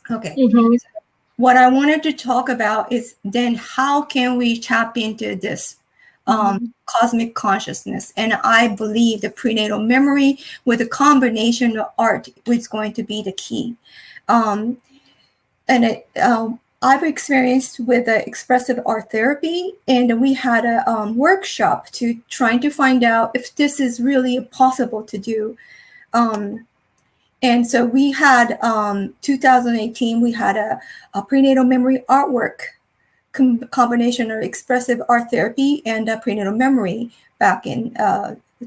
B: Okay.
A: Mhm.
B: What I wanted to talk about is then how can we tap into this cosmic consciousness? And I believe the prenatal memory with a combination of art is going to be the key. I've experienced with expressive art therapy, and we had a workshop to trying to find out if this is really possible to do. And so we had 2018, we had a prenatal memory artwork combination of expressive art therapy and prenatal memory back in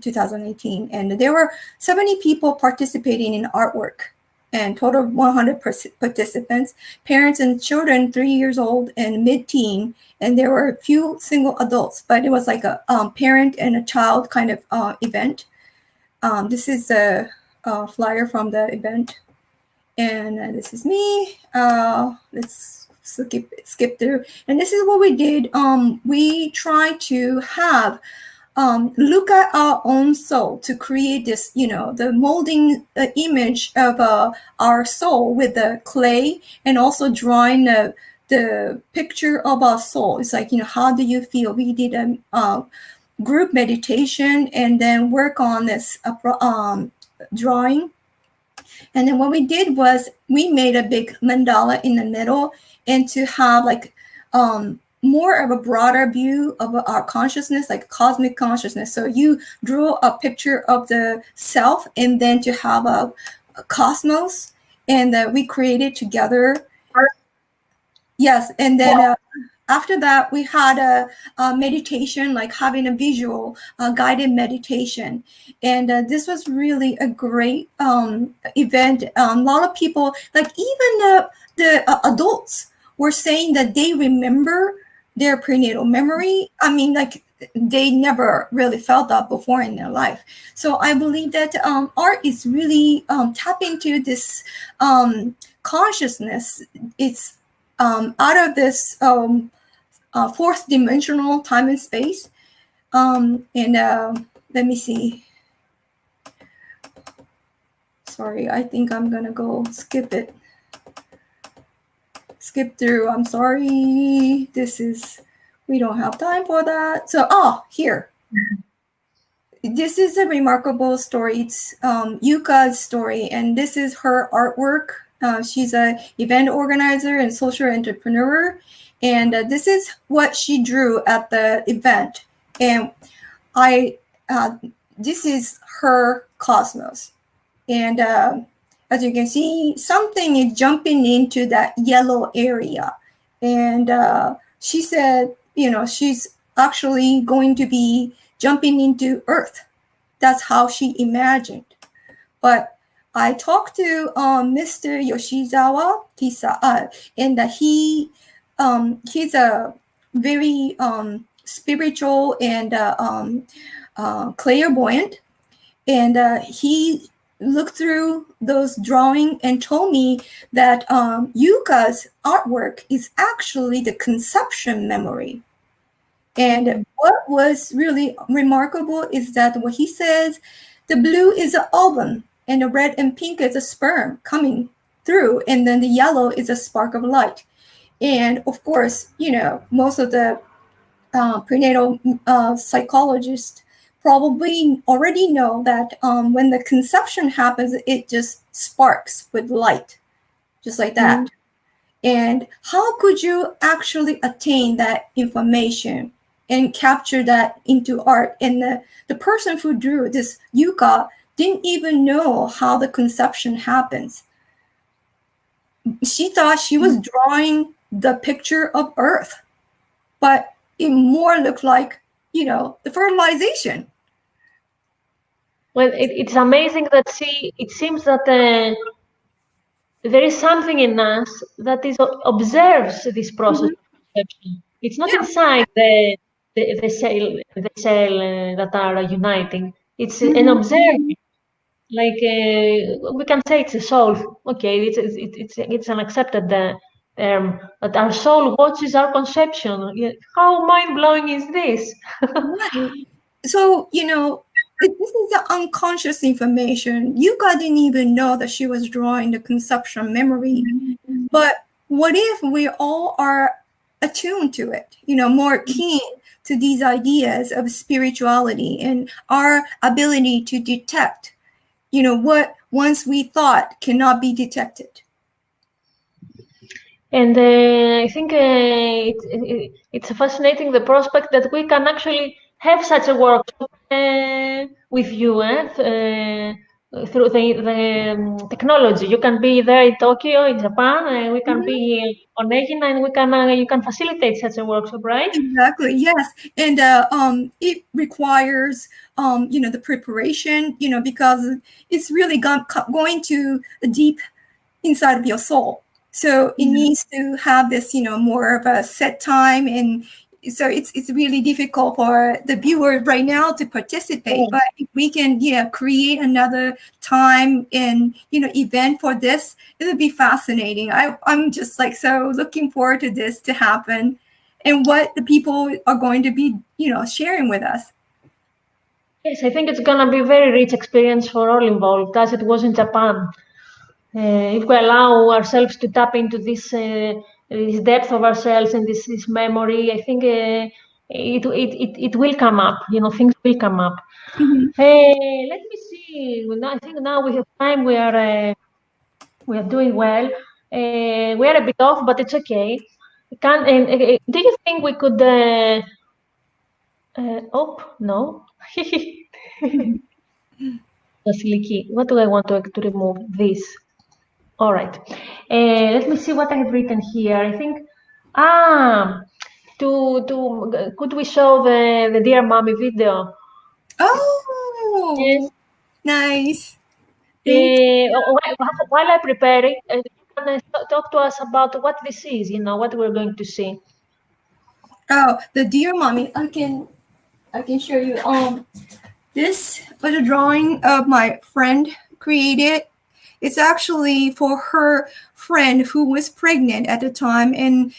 B: 2018. And there were 70 people participating in artwork, and total 100 participants, parents and children 3 years old and mid-teen. And there were a few single adults, but it was like a parent and a child kind of event. This is a flyer from the event. And this is me. Let's skip through. And this is what we did. We tried to have look at our own soul to create this, the molding image of our soul with the clay, and also drawing the picture of our soul. It's like, how do you feel? We did a group meditation and then work on this drawing. And then what we did was we made a big mandala in the middle, and to have like more of a broader view of our consciousness, like cosmic consciousness. So you draw a picture of the self, and then to have a cosmos, and we created together. Yes, and then after that, we had a meditation, like having a visual guided meditation. And this was really a great event. A lot of people, like even the adults, were saying that they remember their prenatal memory. I mean, like they never really felt that before in their life. So I believe that art is really tapping into this consciousness. It's out of this fourth dimensional time and space. Let me see. Sorry, I think I'm gonna go skip through. I'm sorry. We don't have time for that. So, here. This is a remarkable story. It's Yuka's story, and this is her artwork. She's an event organizer and social entrepreneur. And this is what she drew at the event. And this is her cosmos. And as you can see, something is jumping into that yellow area. And she said, she's actually going to be jumping into Earth. That's how she imagined. But I talked to Mr. Yoshizawa Tisa, and he's a very spiritual and clairvoyant, and he looked through those drawings and told me that Yuka's artwork is actually the conception memory. And what was really remarkable is that what he says, the blue is an ovum, and the red and pink is a sperm coming through, and then the yellow is a spark of light. And of course, most of the prenatal psychologists probably already know that when the conception happens, it just sparks with light, just like that. Mm-hmm. And how could you actually attain that information and capture that into art. And the person who drew this, Yuka, didn't even know how the conception happens. She thought she was drawing the picture of Earth, but it more looked like, the fertilization.
A: Well, it's amazing that it seems that there is something in us that observes this process of conception. It's not inside the cell that are uniting. It's an observer. Like we can say it's a soul. Okay, it's an accepted term. But our soul watches our conception. How mind blowing is this?
B: Right. So this is the unconscious information. Yuka didn't even know that she was drawing the conception memory. But what if we all are attuned to it, more keen to these ideas of spirituality and our ability to detect, what once we thought cannot be detected.
A: And I think it's fascinating, the prospect that we can actually have such a workshop with you through the technology. You can be there in Tokyo, in Japan, and we can be on Aegina, and you can facilitate such a workshop, right?
B: Exactly. Yes, and it requires the preparation, because it's really going to deep inside of your soul. So it needs to have this, more of a set time, and so it's really difficult for the viewer right now to participate. But if we can, create another time and event for this, it would be fascinating. I'm just like so looking forward to this to happen, and what the people are going to be, sharing with us.
A: Yes, I think it's gonna be a very rich experience for all involved, as it was in Japan. If we allow ourselves to tap into this depth of ourselves and this memory, I think it will come up. Things will come up. Let me see. I think now we have time. We are doing well. We are a bit off, but it's okay. Do you think we could? No. Vasiliki, what do I want to remove? This. All right. Let me see what I have written here. I think, could we show the Dear Mommy video?
B: Oh,
A: Yes.
B: nice.
A: While I prepare it, you can talk to us about what this is, what we're going to see.
B: Oh, the Dear Mommy. I can show you. This was a drawing of my friend created. It's actually for her friend who was pregnant at the time and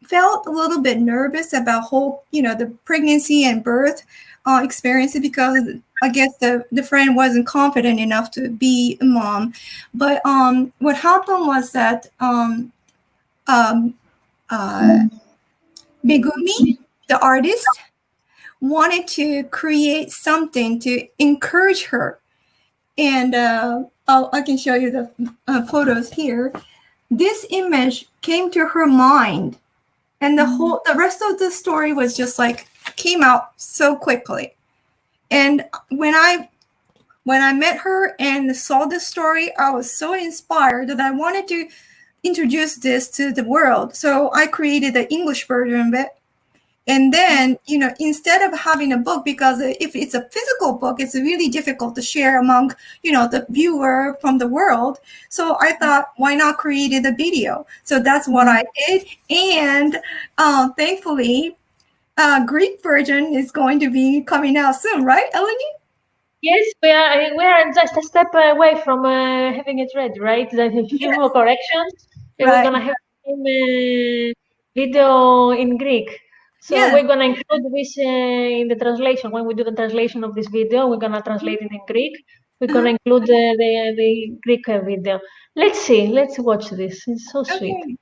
B: felt a little bit nervous about the pregnancy and birth experience, because I guess the friend wasn't confident enough to be a mom. But what happened was that Megumi, the artist, wanted to create something to encourage her. And I can show you the photos here. This image came to her mind, and the rest of the story was just like came out so quickly. And when I met her and saw this story, I was so inspired that I wanted to introduce this to the world. So I created the English version of it. And then, instead of having a book, because if it's a physical book, it's really difficult to share among, the viewer from the world. So I thought, why not create a video? So that's what I did. And thankfully, Greek version is going to be coming out soon, right, Eleni?
A: Yes, we are just a step away from having it ready, right? There's a few more corrections.
B: Right.
A: We're gonna have the video in Greek. So we're gonna include this in the translation. When we do the translation of this video, we're gonna translate it in Greek. We're gonna include the Greek video. Let's see. Let's watch this. It's so sweet.
B: Okay.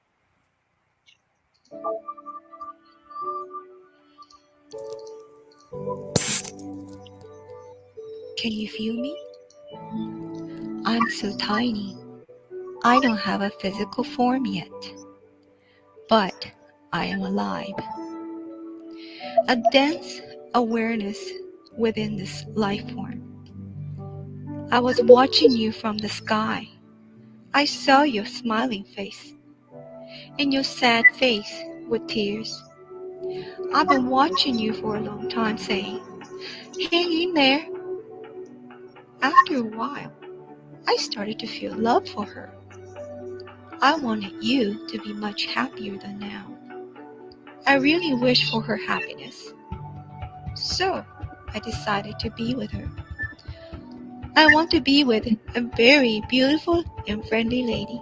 L: Can you feel me? I'm so tiny. I don't have a physical form yet, but I am alive. a dense awareness within this life form. I was watching you from the sky. I saw your smiling face and your sad face with tears. I've been watching you for a long time saying, hang in there. After a while, I started to feel love for her. I wanted you to be much happier than now. I really wished for her happiness. So, I decided to be with her. I want to be with a very beautiful and friendly lady.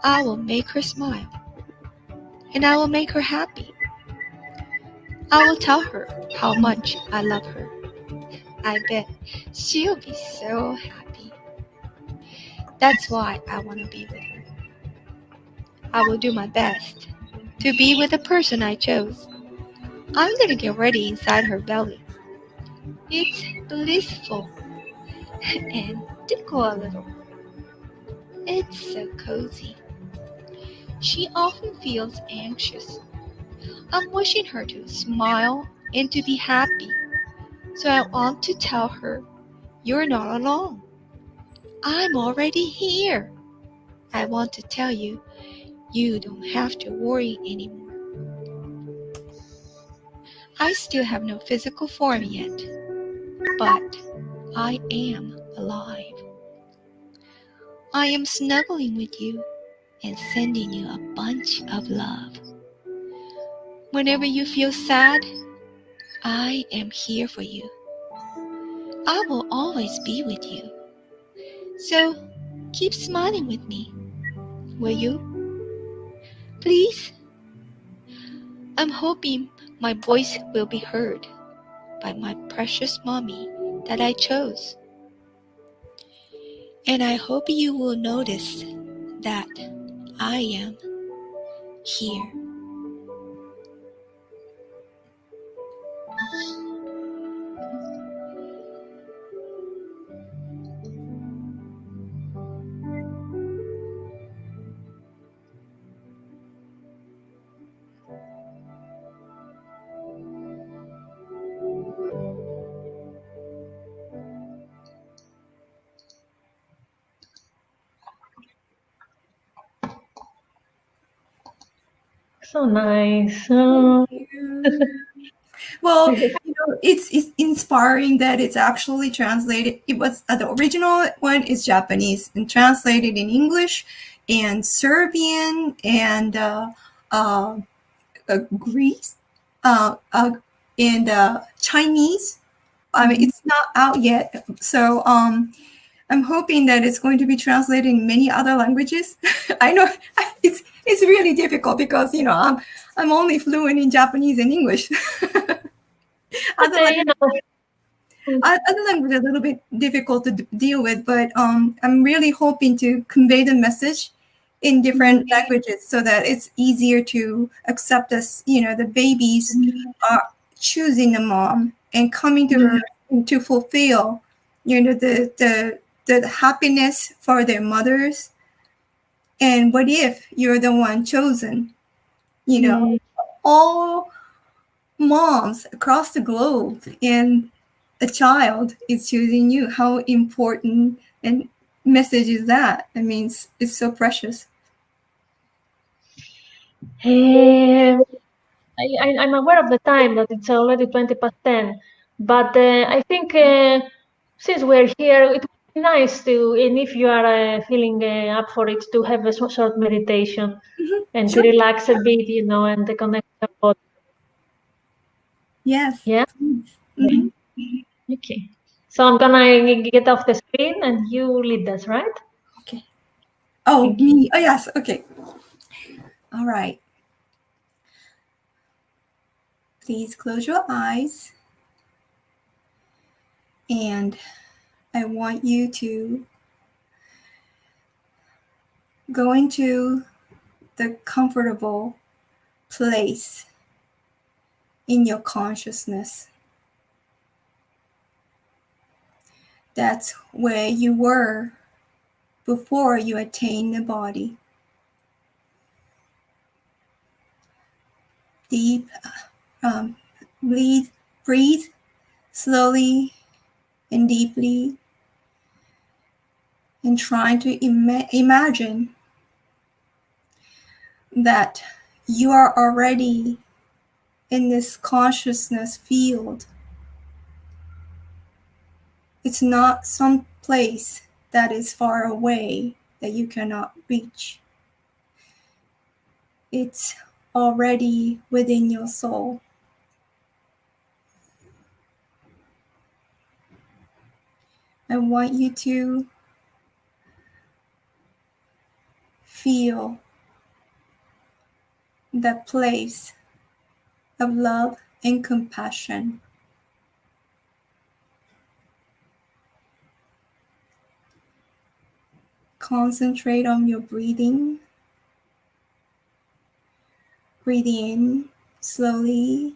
L: I will make her smile, and I will make her happy. I will tell her how much I love her. I bet she'll be so happy. That's why I want to be with her. I will do my best to be with the person I chose. I'm gonna get ready inside her belly. It's blissful and tickle a little. It's so cozy. She often feels anxious. I'm wishing her to smile and to be happy. So I want to tell her, you're not alone. I'm already here. I want to tell you, you don't have to worry anymore. I still have no physical form yet, but I am alive. I am snuggling with you and sending you a bunch of love. Whenever you feel sad, I am here for you. I will always be with you. So keep smiling with me, will you? Please? I'm hoping my voice will be heard by my precious mommy that I chose. And I hope you will notice that I am here.
A: So nice.
B: Thank you. Well, it's inspiring that it's actually translated. It was the original one is Japanese and translated in English and Serbian and Greece and Chinese. I mean, it's not out yet, so I'm hoping that it's going to be translated in many other languages. I know it's really difficult because I'm only fluent in Japanese and English. Other language is a little bit difficult to deal with, but I'm really hoping to convey the message in different languages so that it's easier to accept as the babies are choosing the mom and coming to her to fulfill the happiness for their mothers. And what if you're the one chosen? All moms across the globe and a child is choosing you. How important and message is that? I mean, it's so precious.
A: I'm aware of the time that it's already 20 past 10, but I think since we're here, it would be nice to, and if you are feeling up for it, to have a short meditation and
B: Sure.
A: to relax a bit, and to connect with the body.
B: Yes.
A: Yeah?
B: Mm-hmm.
A: Okay. So I'm gonna get off the screen and you lead us, right?
B: Okay. Oh, me. Oh, yes. Okay. All right. Please close your eyes. And I want you to go into the comfortable place in your consciousness. That's where you were before you attained the body. Deep breathe slowly and deeply, and try to imagine that you are already in this consciousness field. It's not some place that is far away that you cannot reach. It's already within your soul. I want you to feel that place of love and compassion. Concentrate on your breathing. Breathe in slowly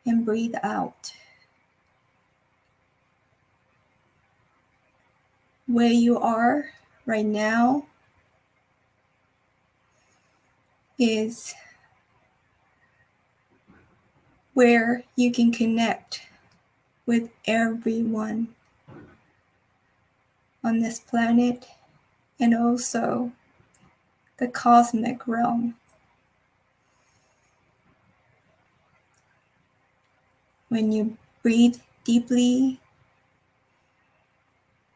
B: and breathe out. Where you are right now is where you can connect with everyone on this planet and also the cosmic realm. When you breathe deeply,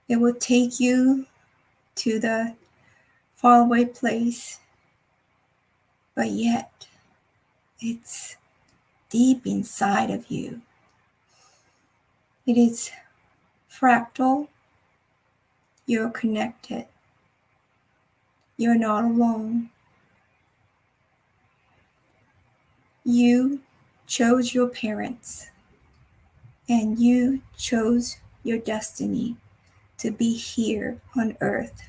B: it will take you to the faraway place, but yet it's deep inside of you. It is fractal. You're connected. You're not alone. You chose your parents, and you chose your destiny to be here on earth.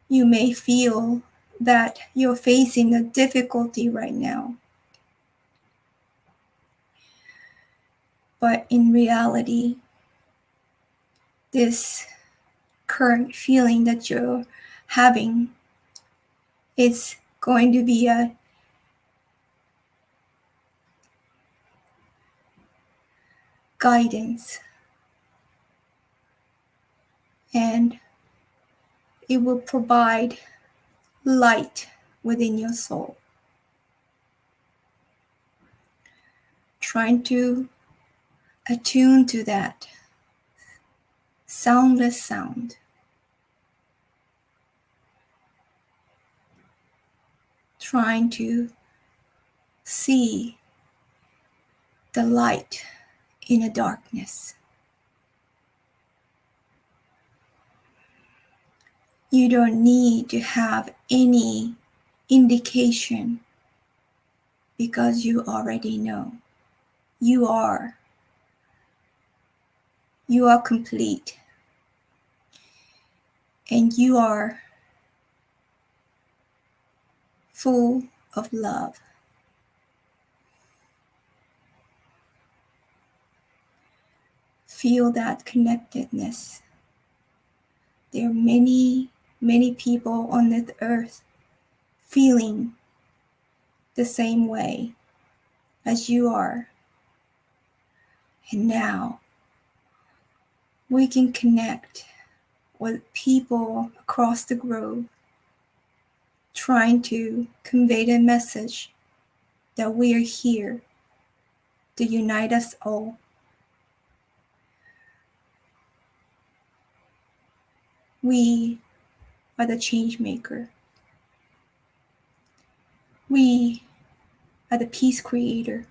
B: You may feel that you're facing a difficulty right now, but in reality, this current feeling that you're having is going to be a guidance, and it will provide light within your soul. Trying to attune to that soundless sound. Trying to see the light in the darkness. You don't need to have any indication because you already know. You are complete, and you are full of love. Feel that connectedness. There are many, many people on this earth feeling the same way as you are. And now we can connect with people across the globe, trying to convey the message that we are here to unite us all. We are the change maker. We are the peace creator.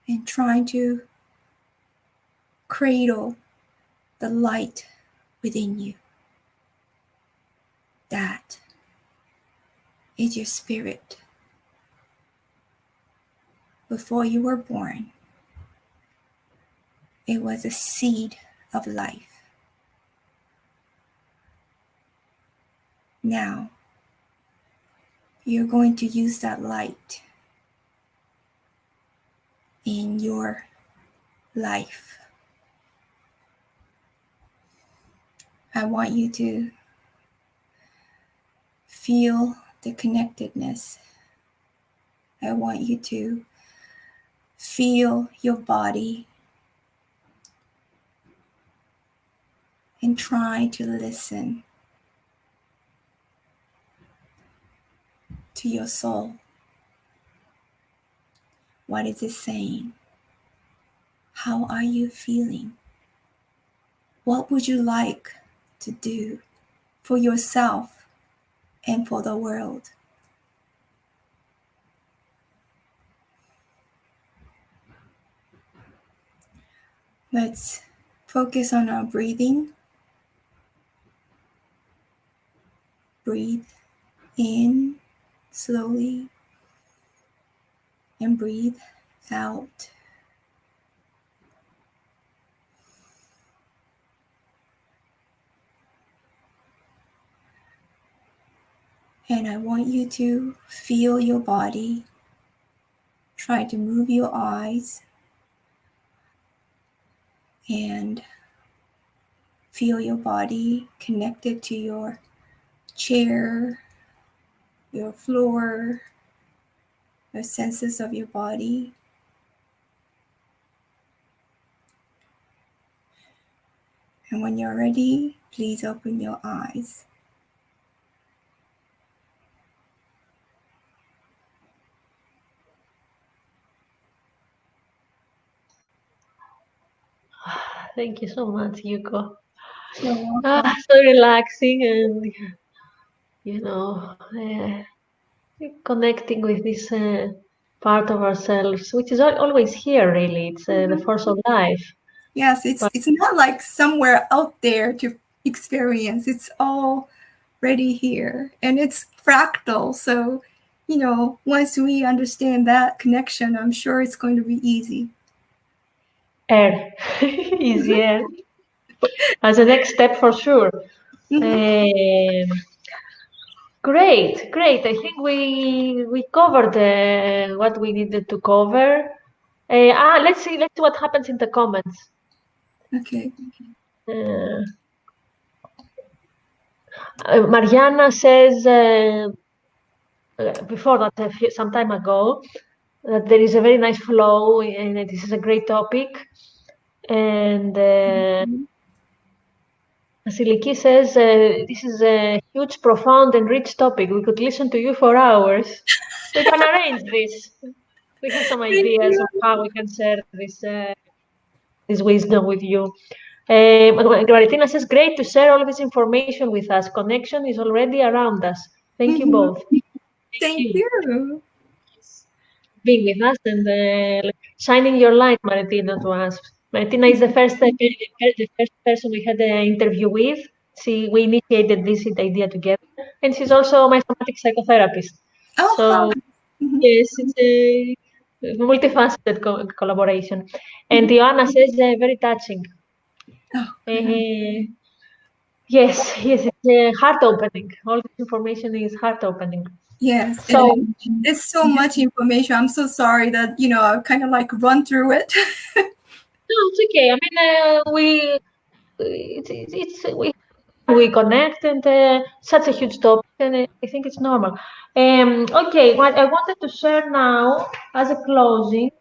B: And trying to cradle the light within you. That is your spirit. Before you were born, it was a seed of life. Now, you're going to use that light in your life. I want you to feel the connectedness. I want you to feel your body and try to listen to your soul. What is it saying? How are you feeling? What would you like to do for yourself and for the world? Let's focus on our breathing. Breathe in slowly and breathe out. And I want you to feel your body. Try to move your eyes and feel your body connected to your chair, your floor, the senses of your body. And when you're ready, please open your eyes.
A: Thank you so much, Yuko.
B: You're welcome.
A: So relaxing and, connecting with this part of ourselves, which is always here, really. It's the force of life.
B: Yes, it's not like somewhere out there to experience. It's already here. And it's fractal. So, once we understand that connection, I'm sure it's going to be easy.
A: Easier. As a next step for sure. Great. I think we covered what we needed to cover. Let's see what happens in the comments.
B: Okay.
A: Mariana says before that some time ago that there is a very nice flow and this is a great topic. And Siliki says this is a huge, profound, and rich topic. We could listen to you for hours. We can arrange this. We have some ideas of how we can share this wisdom with you. Maritina says, great to share all this information with us. Connection is already around us. Thank you both.
B: Thank you.
A: Being with us and shining your light, Maritina, to us. Maritina is the first person we had an interview with. We initiated this idea together, and she's also my somatic psychotherapist.
B: Oh,
A: so yes, it's a multifaceted collaboration. And Joanna says very touching. Yes, it's heart opening. All this information is heart opening.
B: Yes,
A: so
B: there's so much information. I'm so sorry that I kind of like run through it.
A: No, it's okay. I mean, we connect, and such a huge topic, and I think it's normal. Okay, what I wanted to share now as a closing.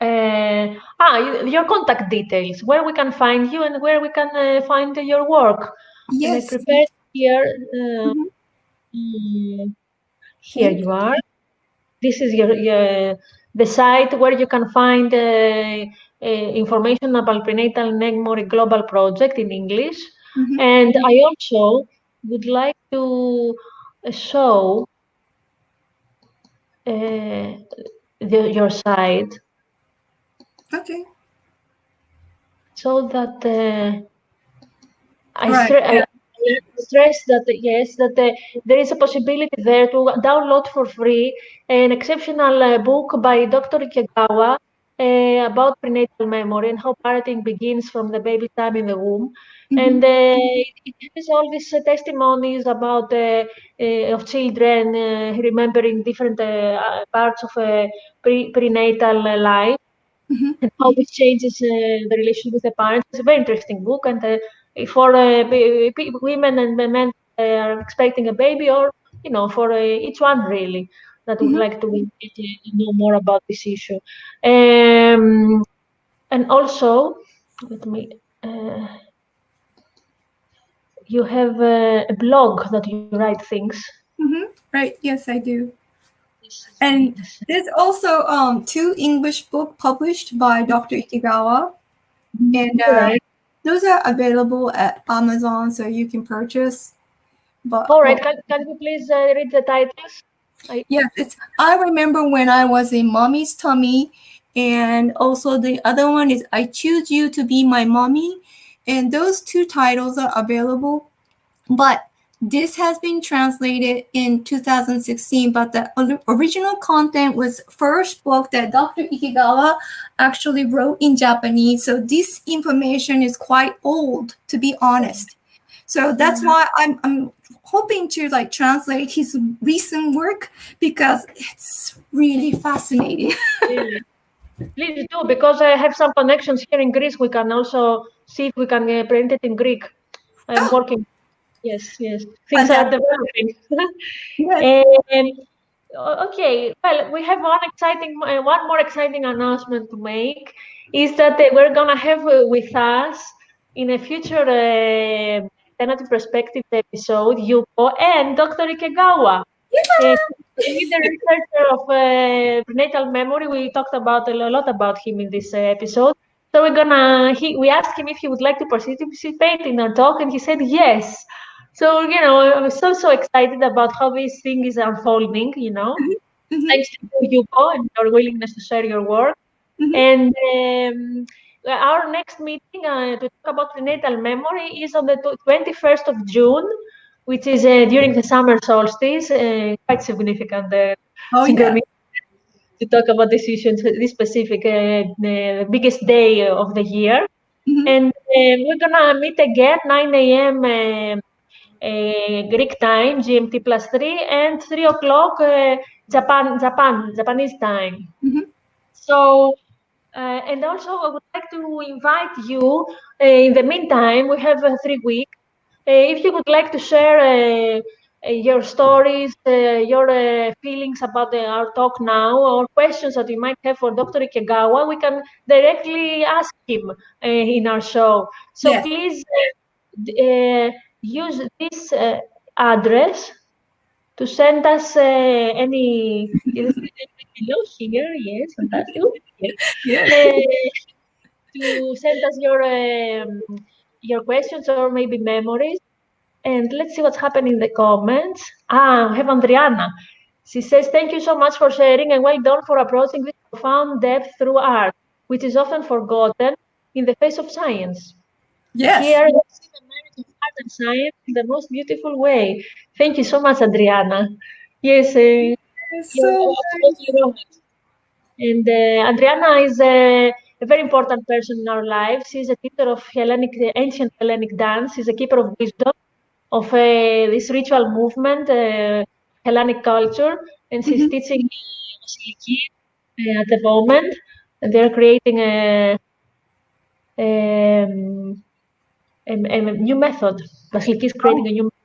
A: Your contact details, where we can find you and where we can find your work.
B: Yes.
A: And I prepared here. Here you are. This is the site where you can find information about Prenatal Memory Global Project in English. And I also would like to show your site.
B: Okay.
A: So that I stress that yes, that there is a possibility there to download for free an exceptional book by Dr. Ikegawa about prenatal memory and how parenting begins from the baby time in the womb. And it has all these testimonies about of children remembering different parts of prenatal life. And how this changes the relation with the parents. It's a very interesting book, and for women and men are expecting a baby, or for each one really that would like to know more about this issue. And also, let me. You have a blog that you write things.
B: Right. Yes, I do. And there's also 2 English books published by Dr. Ikigawa, and those are available at Amazon, so you can purchase. But
A: all right, can you please read the titles?
B: Yes, it's I Remember When I Was in Mommy's Tummy, and also the other one is I Choose You to Be My Mommy, and those 2 titles are available. But this has been translated in 2016, but the original content was first book that Dr. Ikigawa actually wrote in Japanese. So this information is quite old, to be honest. So that's why I'm hoping to translate his recent work, because it's really fascinating.
A: Please do, because I have some connections here in Greece. We can also see if we can print it in Greek. I'm working. Yes. Things are developing. Okay. Well, we have one more exciting announcement to make. Is that we're gonna have with us in a future alternative perspective episode Yuko and Dr. Ikegawa. He's the researcher of prenatal memory. We talked about a lot about him in this episode. So we asked him if he would like to participate in our talk, and he said yes. So I was so excited about how this thing is unfolding. Thanks to you, Yuko, and your willingness to share your work. And our next meeting to talk about prenatal memory is on the 21st of June, which is during the summer solstice, quite significant to talk about this issue, this specific, the biggest day of the year. And we're gonna meet again 9 a.m. Greek time, GMT +3, and 3 o'clock Japanese time. So, and also I would like to invite you, in the meantime, we have 3 weeks. If you would like to share your stories, your feelings about our talk now, or questions that you might have for Dr. Ikegawa, we can directly ask him in our show. So please use this address to send us any below here. Yes, fantastic. To send us your questions or maybe memories. And let's see what's happening in the comments. We have Andriana. She says, thank you so much for sharing, and well done for approaching this profound depth through art, which is often forgotten in the face of science. Here you see the marriage of art and science in the most beautiful way. Thank you so much, Adriana. Yes, you're absolutely right. And Adriana is a very important person in our lives. She's a teacher of ancient Hellenic dance. She's a keeper of wisdom of this ritual movement, Hellenic culture, and she's teaching Vasiliki at the moment. And they're creating a new method. Vasiliki is creating a new method.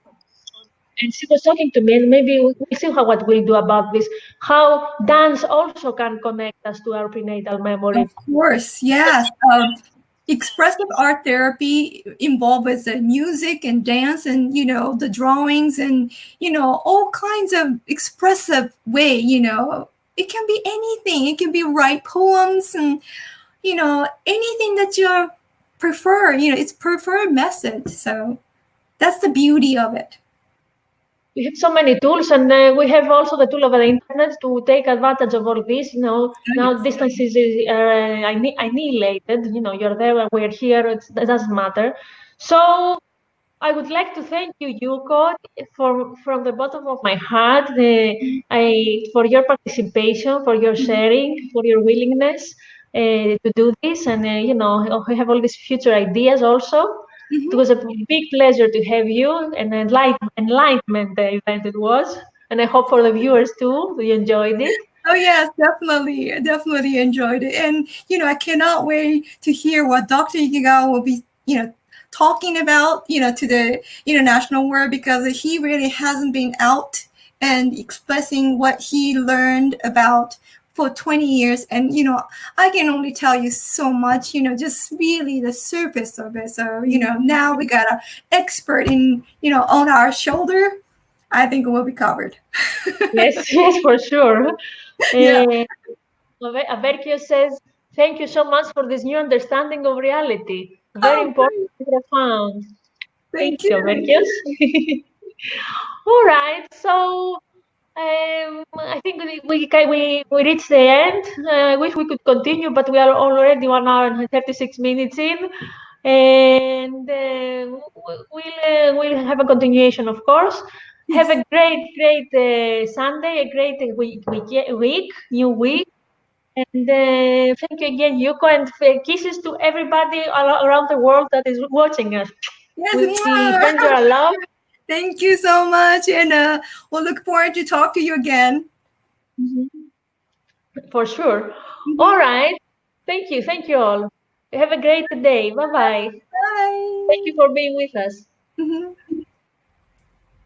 A: And she was talking to me, and maybe we'll see what we'll do about this. How dance also can connect us to our prenatal memory.
B: Of course, yes. Expressive art therapy involves music and dance, and the drawings, and all kinds of expressive way. It can be anything. It can be write poems, and anything that you prefer. It's preferred method. So that's the beauty of it.
A: We have so many tools, and we have also the tool of the internet to take advantage of all this. Now distances are annihilated. You're there, we're here. It doesn't matter. So I would like to thank you, Yuko, from the bottom of my heart, for your participation, for your sharing, for your willingness to do this, and we have all these future ideas also. It was a big pleasure to have you, an enlightenment event it was, and I hope for the viewers too, you enjoyed it.
B: Oh yes, definitely enjoyed it, and I cannot wait to hear what Dr. Ikigawa will be talking about, to the international world, because he really hasn't been out and expressing what he learned about for 20 years. And, I can only tell you so much, just really the surface of it. So, now we got an expert on our shoulder. I think it will be covered.
A: Yes, yes, for sure.
B: Yeah.
A: Averkio says, thank you so much for this new understanding of reality. Very important and profound. Thank you, Averkios. All right, so I think we reached the end. I wish we could continue, but we are already 1 hour and 36 minutes in, and we'll have a continuation, of course. Have a great Sunday, a great new week. And thank you again, Yuko, and kisses to everybody around the world that is watching us.
B: Yes,
A: we send you a love.
B: Thank you so much, and we'll look forward to talk to you again.
A: For sure. All right. Thank you all. Have a great day. Bye-bye.
B: Bye.
A: Thank you for being with us.